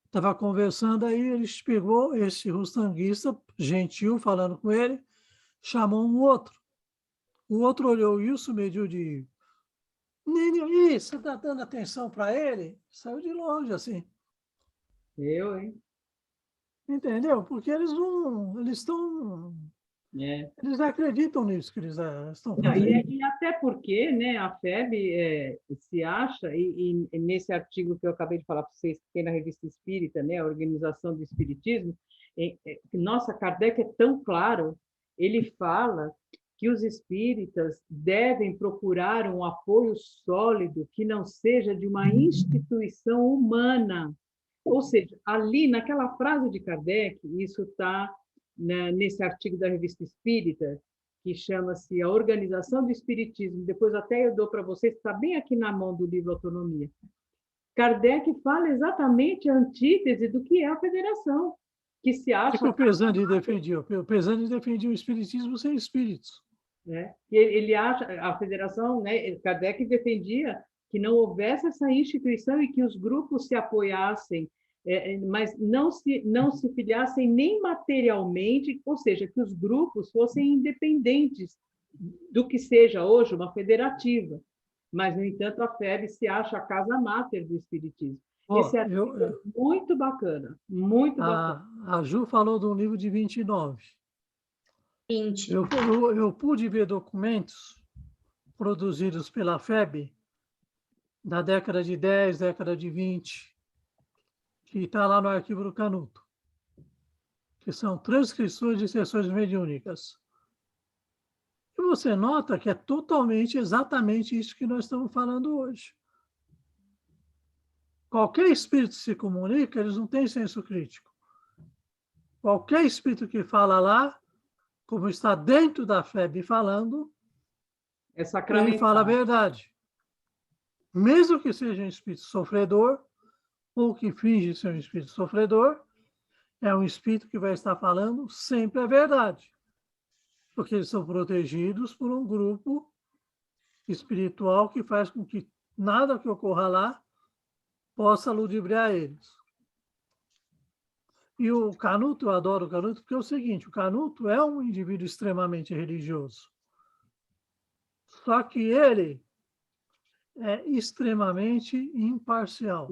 estava conversando, aí ele pegou esse rustanguista, gentil, falando com ele, chamou um outro. O outro olhou isso, mediu de... Ih, você está dando atenção para ele? Saiu de longe, assim. Hein? Entendeu? Porque eles não... Eles estão... Eles acreditam nisso que eles estão fazendo. E até porque, né, a FEB se acha, e nesse artigo que eu acabei de falar para vocês, que tem na Revista Espírita, né, a Organização do Espiritismo, nossa, Kardec é tão claro, ele fala que os espíritas devem procurar um apoio sólido que não seja de uma instituição humana. Ou seja, ali, naquela frase de Kardec, isso está nesse artigo da Revista Espírita, que chama-se A Organização do Espiritismo, depois até eu dou para vocês, está bem aqui na mão do livro Autonomia. Kardec fala exatamente a antítese do que é a federação, que se acha... O que o Pesani defendia? O Pesani defendia o espiritismo sem espíritos. Ele acha, a federação, né, Kardec defendia que não houvesse essa instituição e que os grupos se apoiassem, mas não se filiassem nem materialmente, ou seja, que os grupos fossem independentes do que seja hoje uma federativa. Mas, no entanto, a FEB se acha a casa máter do espiritismo. Esse artigo é muito bacana, muito bacana. A Ju falou de um livro de 29. 20. Eu pude ver documentos produzidos pela FEB da década de 10, década de 20, que está lá no arquivo do Canuto, que são transcrições de sessões mediúnicas. E você nota que é totalmente, exatamente isso que nós estamos falando hoje. Qualquer espírito que se comunica, eles não têm senso crítico. Qualquer espírito que fala lá, como está dentro da FEB falando, É ele sacramental. fala a verdade. Mesmo que seja um espírito sofredor, ou que finge ser um espírito sofredor, é um espírito que vai estar falando sempre a verdade. Porque eles são protegidos por um grupo espiritual que faz com que nada que ocorra lá possa ludibriar eles. E o Canuto, eu adoro o Canuto, porque é o seguinte, o Canuto é um indivíduo extremamente religioso. Só que ele é extremamente imparcial.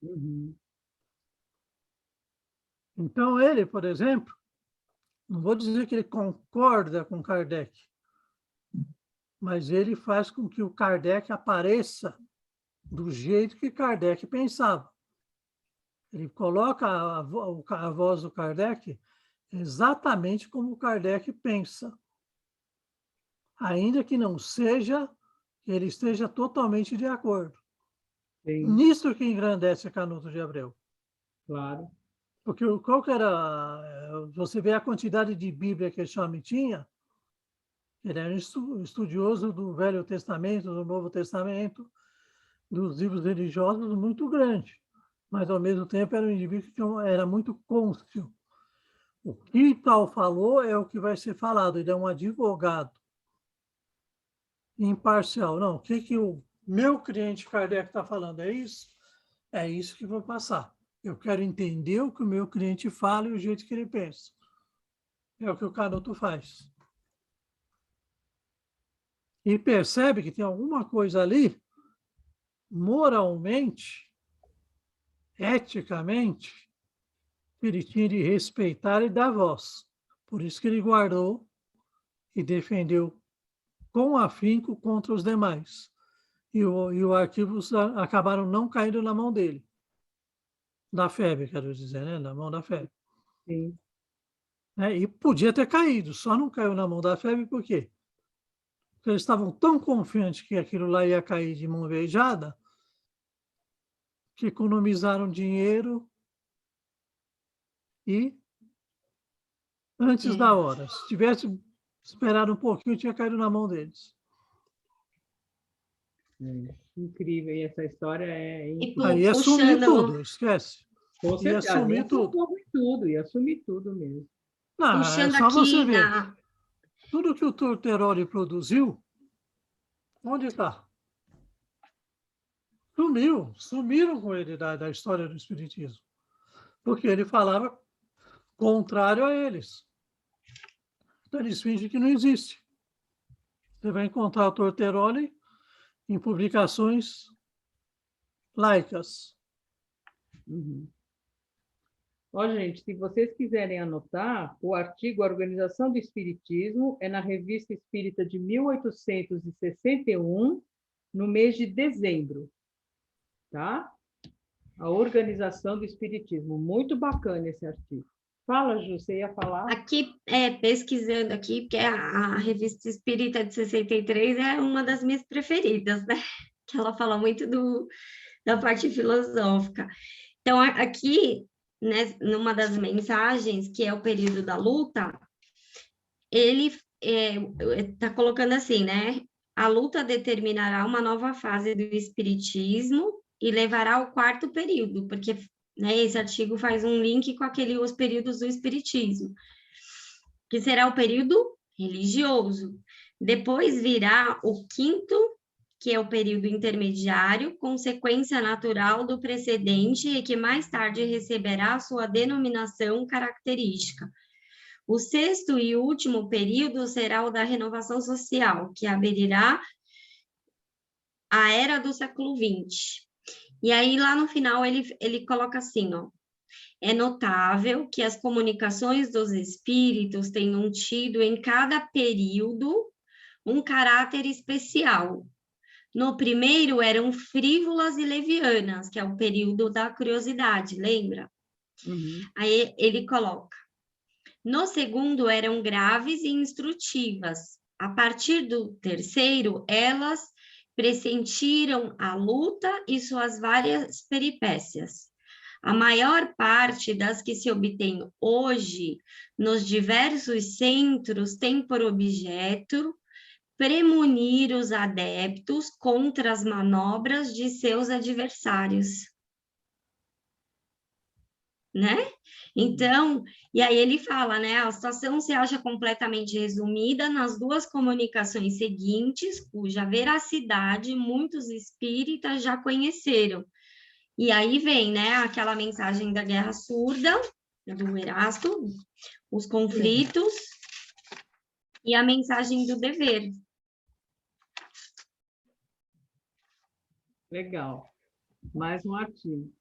Uhum. Então, ele, por exemplo, não vou dizer que ele concorda com Kardec, mas ele faz com que o Kardec apareça do jeito que Kardec pensava. Ele coloca a voz do Kardec exatamente como o Kardec pensa, ainda que não seja, que ele esteja totalmente de acordo. Sim, Nisso que engrandece Canuto de Abreu. claro. Porque qual que era... Você vê a quantidade de Bíblia que esse homem tinha, ele era um estudioso do Velho Testamento, do Novo Testamento, dos livros religiosos muito grande, mas ao mesmo tempo era um indivíduo que era muito cônscio. O que tal falou é o que vai ser falado, ele é um advogado imparcial. Não, o que o meu cliente Kardec está falando é isso? É isso que vou passar. Eu quero entender o que o meu cliente fala e o jeito que ele pensa. É o que o Canuto faz. E percebe que tem alguma coisa ali, moralmente, eticamente, que ele tinha de respeitar e dar voz. Por isso que ele guardou e defendeu com afinco contra os demais. E o arquivo acabaram não caindo na mão dele. Da FEB, quero dizer, né? Na mão da FEB. Sim. E podia ter caído, só não caiu na mão da FEB por quê? Porque eles estavam tão confiantes que aquilo lá ia cair de mão beijada que economizaram dinheiro e antes da hora. Se tivesse esperado um pouquinho, tinha caído na mão deles. Incrível, e essa história é incrível. Aí ia sumir tudo, esquece. Com certeza, Ia sumir tudo. Ia sumir tudo mesmo. Não, Puxando é só você aqui ver. Tudo que o Torteroli produziu, onde está? Sumiram com ele da história do Espiritismo. Porque ele falava contrário a eles. Então, eles fingem que não existe. Você vai encontrar o Torteroli em publicações laicas. Uhum. Ó, gente, se vocês quiserem anotar, o artigo A Organização do Espiritismo é na Revista Espírita de 1861, no mês de dezembro, tá? A Organização do Espiritismo. Muito bacana esse artigo. Fala, Ju, você ia falar? Aqui, pesquisando aqui, porque a Revista Espírita de 63 é uma das minhas preferidas, né? Que ela fala muito da parte filosófica. Então, aqui, né, numa das mensagens, que é o período da luta, ele está colocando assim, né? A luta determinará uma nova fase do espiritismo e levará ao quarto período, porque, né, esse artigo faz um link com os períodos do espiritismo, que será o período religioso. Depois virá o quinto, que é o período intermediário, consequência natural do precedente e que mais tarde receberá sua denominação característica. O sexto e último período será o da renovação social, que abrirá a era do século XX. E aí, lá no final, ele coloca assim, ó, é notável que as comunicações dos espíritos tenham tido em cada período um caráter especial. No primeiro eram frívolas e levianas, que é o período da curiosidade, lembra? Uhum. Aí ele coloca. No segundo eram graves e instrutivas, A partir do terceiro, elas pressentiram a luta e suas várias peripécias. A maior parte das que se obtém hoje nos diversos centros tem por objeto premunir os adeptos contra as manobras de seus adversários, né? Então, e aí ele fala, né, a situação se acha completamente resumida nas duas comunicações seguintes, cuja veracidade muitos espíritas já conheceram. E aí vem, né, aquela mensagem da guerra surda, do Erasto, os conflitos, e a mensagem do dever. Legal. Mais um artigo.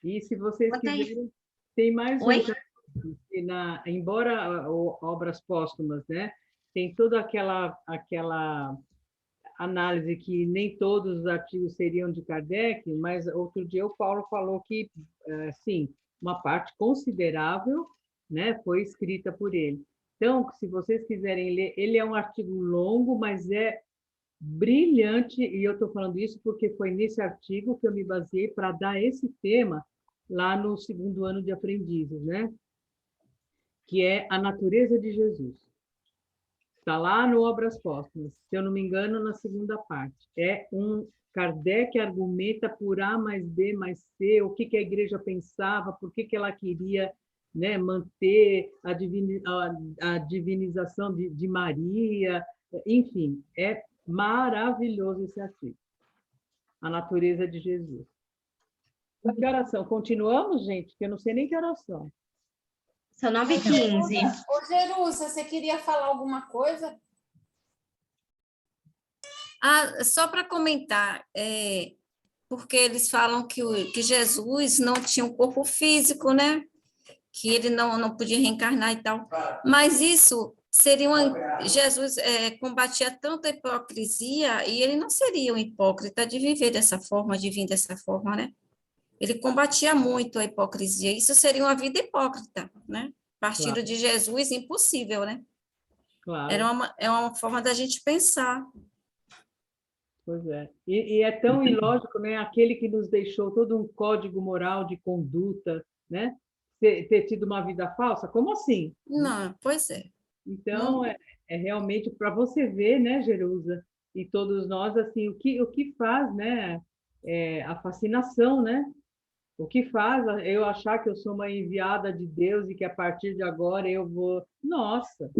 E se vocês Bota aí. quiserem, tem mais um. Oi? Embora obras póstumas, né, tem toda aquela análise que nem todos os artigos seriam de Kardec, mas outro dia o Paulo falou que, sim, uma parte considerável, né, foi escrita por ele. Então, se vocês quiserem ler, ele é um artigo longo, mas é brilhante, e eu estou falando isso porque foi nesse artigo que eu me baseei para dar esse tema lá no segundo ano de aprendizes, né? Que é a natureza de Jesus. Está lá no Obras Póstumas, se eu não me engano, na segunda parte. Kardec argumenta por A mais B mais C, o que a igreja pensava, por que ela queria, né, manter a divinização de Maria, enfim, é maravilhoso esse artigo. A natureza de Jesus. Que oração? Continuamos, gente? Que eu não sei nem que oração. São 9h15. Ô, Jerusa, você queria falar alguma coisa? Só para comentar, porque eles falam que Jesus não tinha um corpo físico, né? Que ele não podia reencarnar e tal. Mas isso seria Jesus combatia tanto a hipocrisia e ele não seria um hipócrita de viver dessa forma, de vir dessa forma, né? Ele combatia muito a hipocrisia. Isso seria uma vida hipócrita, né? Partindo Claro. de Jesus, impossível, né? Claro. É uma forma da gente pensar. Pois é. E é tão ilógico, né? Aquele que nos deixou todo um código moral de conduta, né? Ter tido uma vida falsa? Como assim? Não, pois é. Então, é realmente para você ver, né, Jerusa, e todos nós, assim, o que faz, né, a fascinação, né? O que faz eu achar que eu sou uma enviada de Deus e que a partir de agora eu vou... Nossa!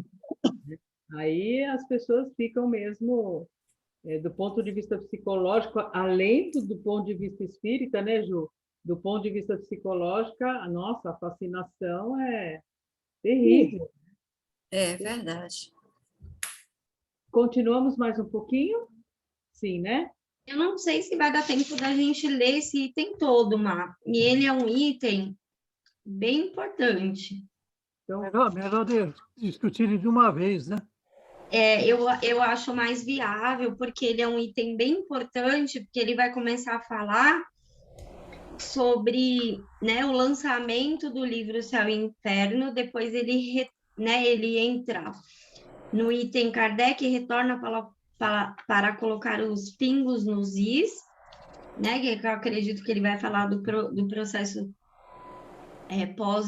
Aí as pessoas ficam mesmo, do ponto de vista psicológico, além do ponto de vista espírita, né, Ju? Do ponto de vista psicológico, nossa, a fascinação é terrível. É verdade. Continuamos mais um pouquinho? Sim, né? Eu não sei se vai dar tempo da gente ler esse item todo, Má. E ele é um item bem importante. Então, Melhor discutir de uma vez, né? Eu acho mais viável, porque ele é um item bem importante, porque ele vai começar a falar sobre, né, o lançamento do livro Céu e Inferno, depois ele entra no item Kardec retorna para colocar os pingos nos is, né, que eu acredito que ele vai falar do processo pós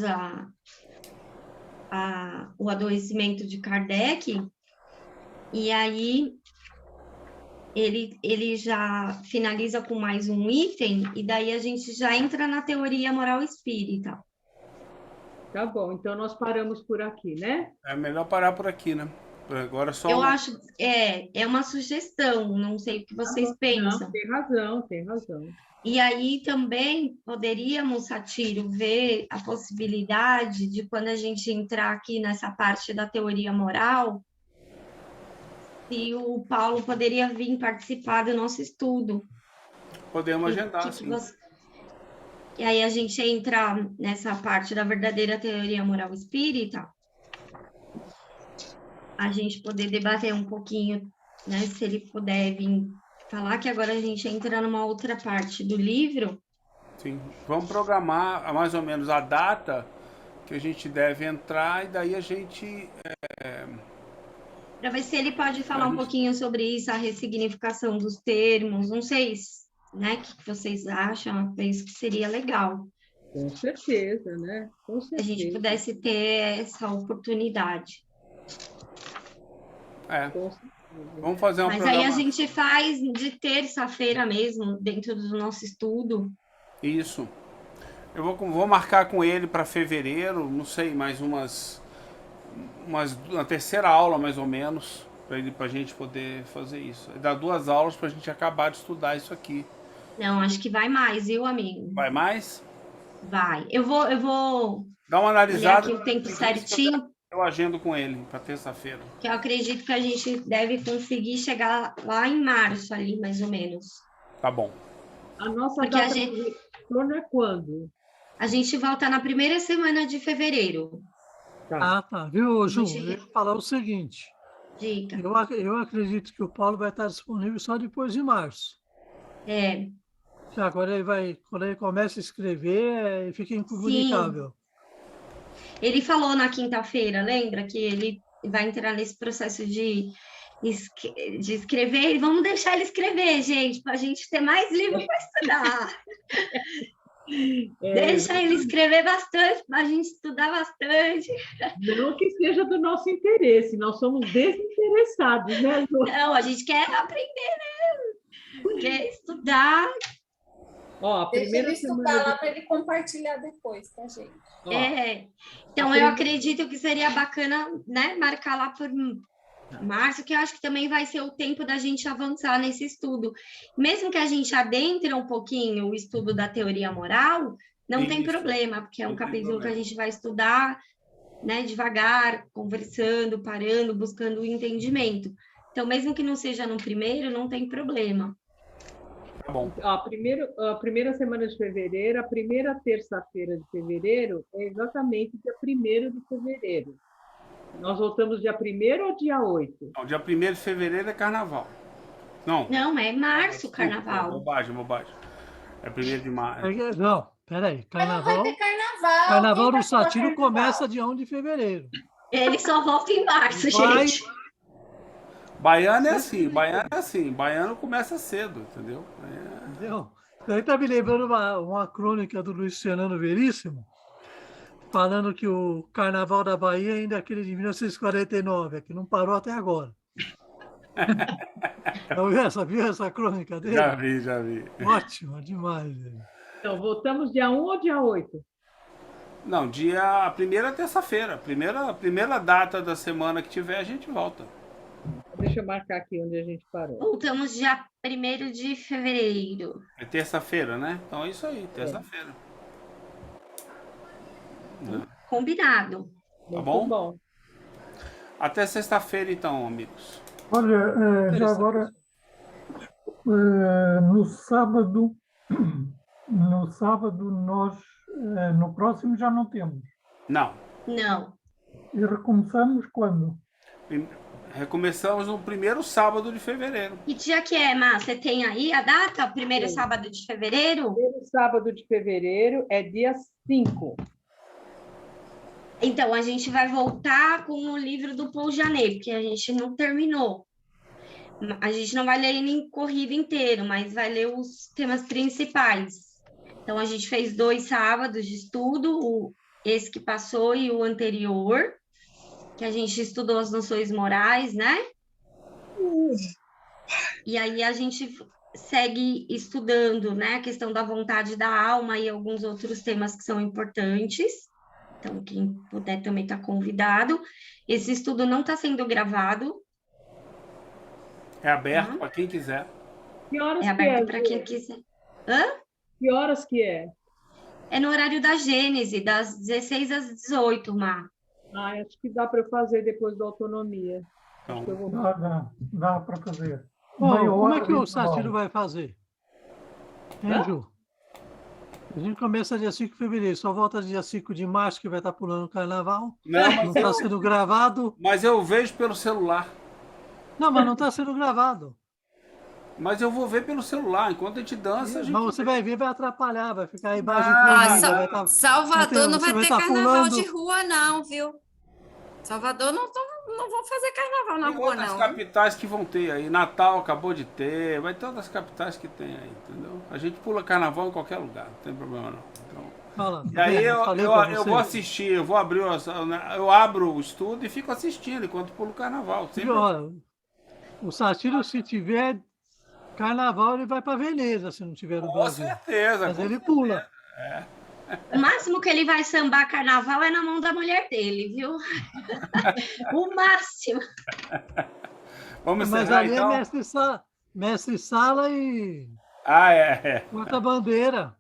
o adoecimento de Kardec, e aí ele já finaliza com mais um item, e daí a gente já entra na teoria moral espírita. tá bom, então nós paramos por aqui, né? É melhor parar por aqui, né? Agora só. Eu acho, é uma sugestão, não sei o que vocês pensam. Não, tem razão. E aí também poderíamos, Satiro, ver a possibilidade de quando a gente entrar aqui nessa parte da teoria moral, se o Paulo poderia vir participar do nosso estudo. Podemos agendar, sim. E aí a gente entra nessa parte da verdadeira teoria moral espírita, a gente poder debater um pouquinho, né, se ele puder vir falar, que agora a gente entra numa outra parte do livro. Sim, vamos programar mais ou menos a data que a gente deve entrar, e daí a gente Para ver se ele pode falar um pouquinho sobre isso, a ressignificação dos termos. Não sei, né, o que vocês acham, eu penso que seria legal. Com certeza, né? Com Se a gente certeza. pudesse ter essa oportunidade. É, Com certeza. vamos fazer um Mas aí programa. a gente faz de terça-feira mesmo, dentro do nosso estudo. Isso. Eu vou marcar com ele para fevereiro, não sei, mais na terceira aula, mais ou menos, para a gente poder fazer isso. Dar 2 aulas para a gente acabar de estudar isso aqui. Não, acho que vai mais, viu, amigo? Vai mais? Vai. Eu vou Dá uma olhar analisada. aqui o tempo certinho, Eu agendo com ele para terça-feira. que eu acredito que a gente deve conseguir chegar lá em março ali, mais ou menos. Tá bom. A nossa Porque data a gente- de retorno é quando? A gente volta na primeira semana de fevereiro. Tá. Ah, tá. Viu, Ju? Gente, Eu ia falar o seguinte. Dica. Eu acredito que o Paulo vai estar disponível só depois de março. É, Que agora quando ele começa a escrever, fica incomunicável. ele falou na quinta-feira, lembra? Que ele vai entrar nesse processo de escrever. E vamos deixar ele escrever, gente, para a gente ter mais livro para estudar. Deixa ele escrever bastante, para a gente estudar bastante. Não que seja do nosso interesse, nós somos desinteressados, né, Ju? Não, a gente quer aprender, né? Quer estudar. Ó, a Deixa primeira ele semana estudar lá para ele compartilhar depois, tá, gente? Ó, Então, a eu primeira- acredito que seria bacana, né, marcar lá por março, que eu acho que também vai ser o tempo da gente avançar nesse estudo. Mesmo que a gente adentre um pouquinho o estudo da teoria moral, não tem Isso. problema, porque é um Não tem capítulo que a problema. gente vai estudar, né, devagar, conversando, parando, buscando o entendimento. Então, mesmo que não seja no primeiro, não tem problema. Tá bom. a primeira semana de fevereiro, a primeira terça-feira de fevereiro é exatamente dia 1º de fevereiro. Nós voltamos dia 1º ou dia 8? Não, dia 1º de fevereiro é carnaval. Não. Não, é março o Desculpa, carnaval. Bobagem. É 1º de março. Não, peraí. Mas não vai ter carnaval. Carnaval Quem vai do pular Satiro carnaval? começa dia 1 de fevereiro. Ele só volta em março, Vai- gente. Baiano é assim. Baiano começa cedo, entendeu? Entendeu? Daí tá me lembrando uma crônica do Luiz Fernando Veríssimo, falando que o Carnaval da Bahia ainda é aquele de 1949, que não parou até agora. Viu essa crônica dele? Já vi. Ótima, demais. Velho. Então, voltamos dia 1 ou dia 8? Não, a primeira terça-feira. Primeira data da semana que tiver, a gente volta. Deixa eu marcar aqui onde a gente parou. Voltamos dia 1º de fevereiro. É terça-feira, né? Então é isso aí, terça-feira. Combinado. Muito bom? bom. Até sexta-feira, então, amigos. Olha, já agora, no sábado nós, no próximo já não temos. Não. Não. E recomeçamos quando? Recomeçamos no primeiro sábado de fevereiro. Que dia que é, Má? Você tem aí a data? Primeiro Sim. sábado de fevereiro? Primeiro sábado de fevereiro é dia 5. Então, a gente vai voltar com o livro do Paul Janet, porque a gente não terminou. A gente não vai ler ele em corrida inteiro, mas vai ler os temas principais. Então, a gente fez 2 sábados de estudo, esse que passou e o anterior, que a gente estudou as noções morais, né? E aí a gente segue estudando, né, a questão da vontade da alma e alguns outros temas que são importantes. Então, quem puder também está convidado. Esse estudo não está sendo gravado, É aberto para quem quiser. Que horas é que aberto é? para Ju? quem quiser. Hã? Que horas que é? É no horário da Gênese, das 16 às 18, Má. Ah, acho que dá para eu fazer depois da autonomia. Então, Acho que eu vou... Dá para fazer. Bom, Como é que o Satiro vai fazer? Hein, Ju? A gente começa dia 5 de fevereiro, só volta dia 5 de março, que vai estar pulando o carnaval. Não, Não está sendo gravado. mas eu vejo pelo celular. Não, mas não está sendo gravado. Mas eu vou ver pelo celular. Enquanto a gente dança, a gente... Mas você vai ver, vai atrapalhar, vai ficar a imagem Ah, tremenda, vai Sa- estar... Salvador não você vai vai ter tá carnaval pulando. de rua, não, viu? Salvador não não vão fazer carnaval na Tem rua, outras não. capitais que vão ter aí. Natal acabou de ter, vai ter outras capitais que tem aí, entendeu? A gente pula carnaval em qualquer lugar, não tem problema não. Então, Olha lá, e tá aí vendo? Falei pra eu vou você. assistir, eu vou abrir, eu abro o estudo e fico assistindo enquanto pulo carnaval. E Sempre. olha, o Satiro, se tiver carnaval, ele vai para Veneza, se não tiver no Com Brasil. certeza, Mas com ele certeza. pula. O máximo que ele vai sambar carnaval é na mão da mulher dele, viu? O máximo. Vamos Mas encerrar ali então? é mestre sala e Ah, é. porta-bandeira.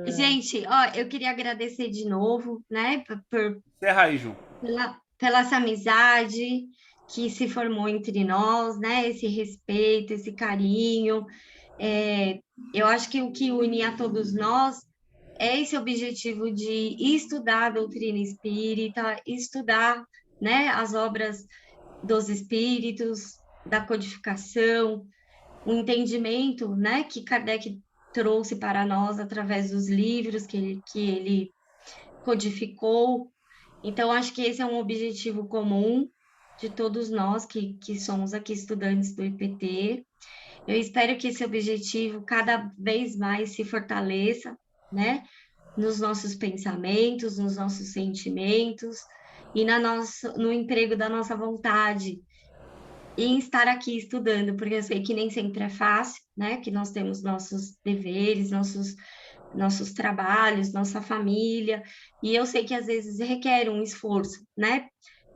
Gente, ó, eu queria agradecer de novo, né, Encerra aí, Ju. pela essa amizade que se formou entre nós, né, esse respeito, esse carinho. Eu acho que o que une a todos nós é esse objetivo de estudar a doutrina espírita, estudar, né, as obras dos espíritos, da codificação, o entendimento, né, que Kardec trouxe para nós através dos livros que ele codificou. Então, acho que esse é um objetivo comum de todos nós que somos aqui estudantes do IPT. Eu espero que esse objetivo cada vez mais se fortaleça, né, nos nossos pensamentos, nos nossos sentimentos e no emprego da nossa vontade, em estar aqui estudando, porque eu sei que nem sempre é fácil, né? Que nós temos nossos deveres, nossos trabalhos, nossa família, e eu sei que às vezes requer um esforço, né?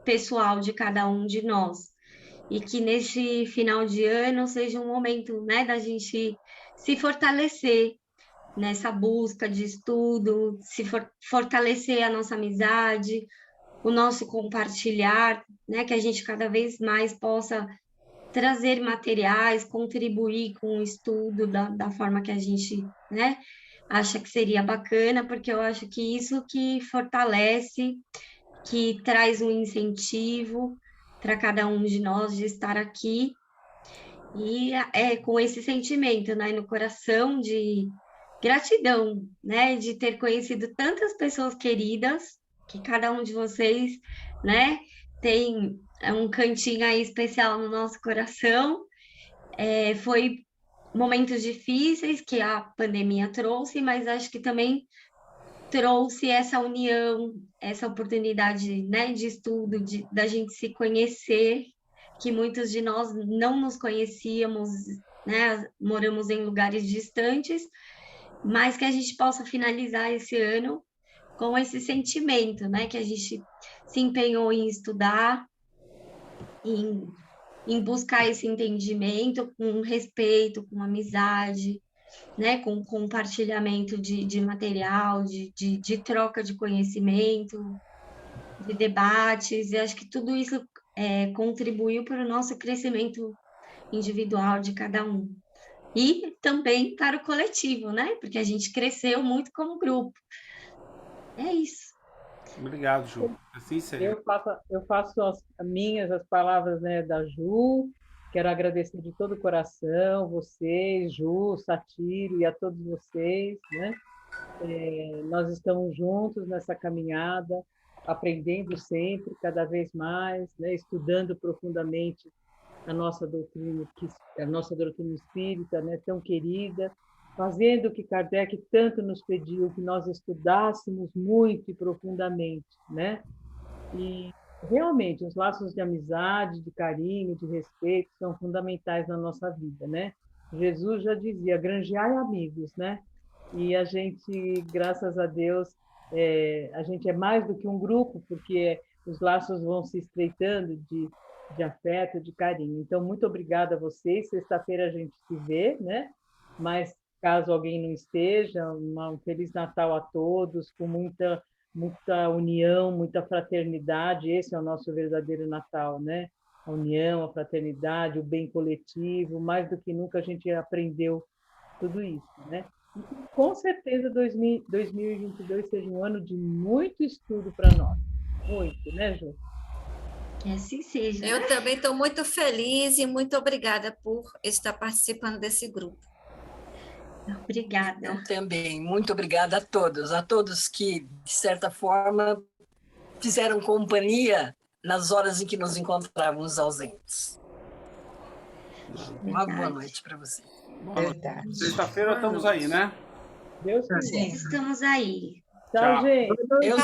Pessoal de cada um de nós. E que neste final de ano seja um momento, né? Da gente se fortalecer nessa busca de estudo, fortalecer a nossa amizade, o nosso compartilhar, né? Que a gente cada vez mais possa trazer materiais, contribuir com o estudo da forma que a gente, né, acha que seria bacana, porque eu acho que isso que fortalece, que traz um incentivo para cada um de nós de estar aqui, e com esse sentimento, né, no coração de gratidão, né, de ter conhecido tantas pessoas queridas, que cada um de vocês, né, tem um cantinho aí especial no nosso coração. Foi momentos difíceis que a pandemia trouxe, mas acho que também trouxe essa união, essa oportunidade, né, de estudo, da gente se conhecer, que muitos de nós não nos conhecíamos, né, moramos em lugares distantes, mas que a gente possa finalizar esse ano com esse sentimento, né, que a gente se empenhou em estudar, em buscar esse entendimento com respeito, com amizade, né, com compartilhamento de material, de troca de conhecimento, de debates, e acho que tudo isso contribuiu para o nosso crescimento individual de cada um. E também para o coletivo, né? Porque a gente cresceu muito como grupo. É isso. Obrigado, Ju. Assim seja. Eu faço as minhas as palavras, né, da Ju. Quero agradecer de todo o coração vocês, Ju, Satiro e a todos vocês, né? Nós estamos juntos nessa caminhada, aprendendo sempre, cada vez mais, né? Estudando profundamente a nossa doutrina espírita, né? Tão querida, fazendo o que Kardec tanto nos pediu, que nós estudássemos muito e profundamente, né? E realmente os laços de amizade, de carinho, de respeito são fundamentais na nossa vida, né? Jesus já dizia, granjeai amigos, né? E a gente, graças a Deus, a gente é mais do que um grupo, porque os laços vão se estreitando de afeto, de carinho. Então, muito obrigada a vocês. Sexta-feira a gente se vê, né? Mas caso alguém não esteja, um Feliz Natal a todos, com muita união, muita fraternidade. Esse é o nosso verdadeiro Natal, né? A união, a fraternidade, o bem coletivo. Mais do que nunca a gente aprendeu tudo isso, né? E com certeza 2022 seja um ano de muito estudo para nós. Muito, né, Ju? Que assim seja. Eu também estou muito feliz e muito obrigada por estar participando desse grupo. Obrigada. Eu também. Muito obrigada a todos que, de certa forma, fizeram companhia nas horas em que nos encontrávamos ausentes. Uma boa noite para você. Verdade. Sexta-feira estamos aí, né? Deus Tá. quiser. Estamos aí. Tchau, Tchau. gente. Eu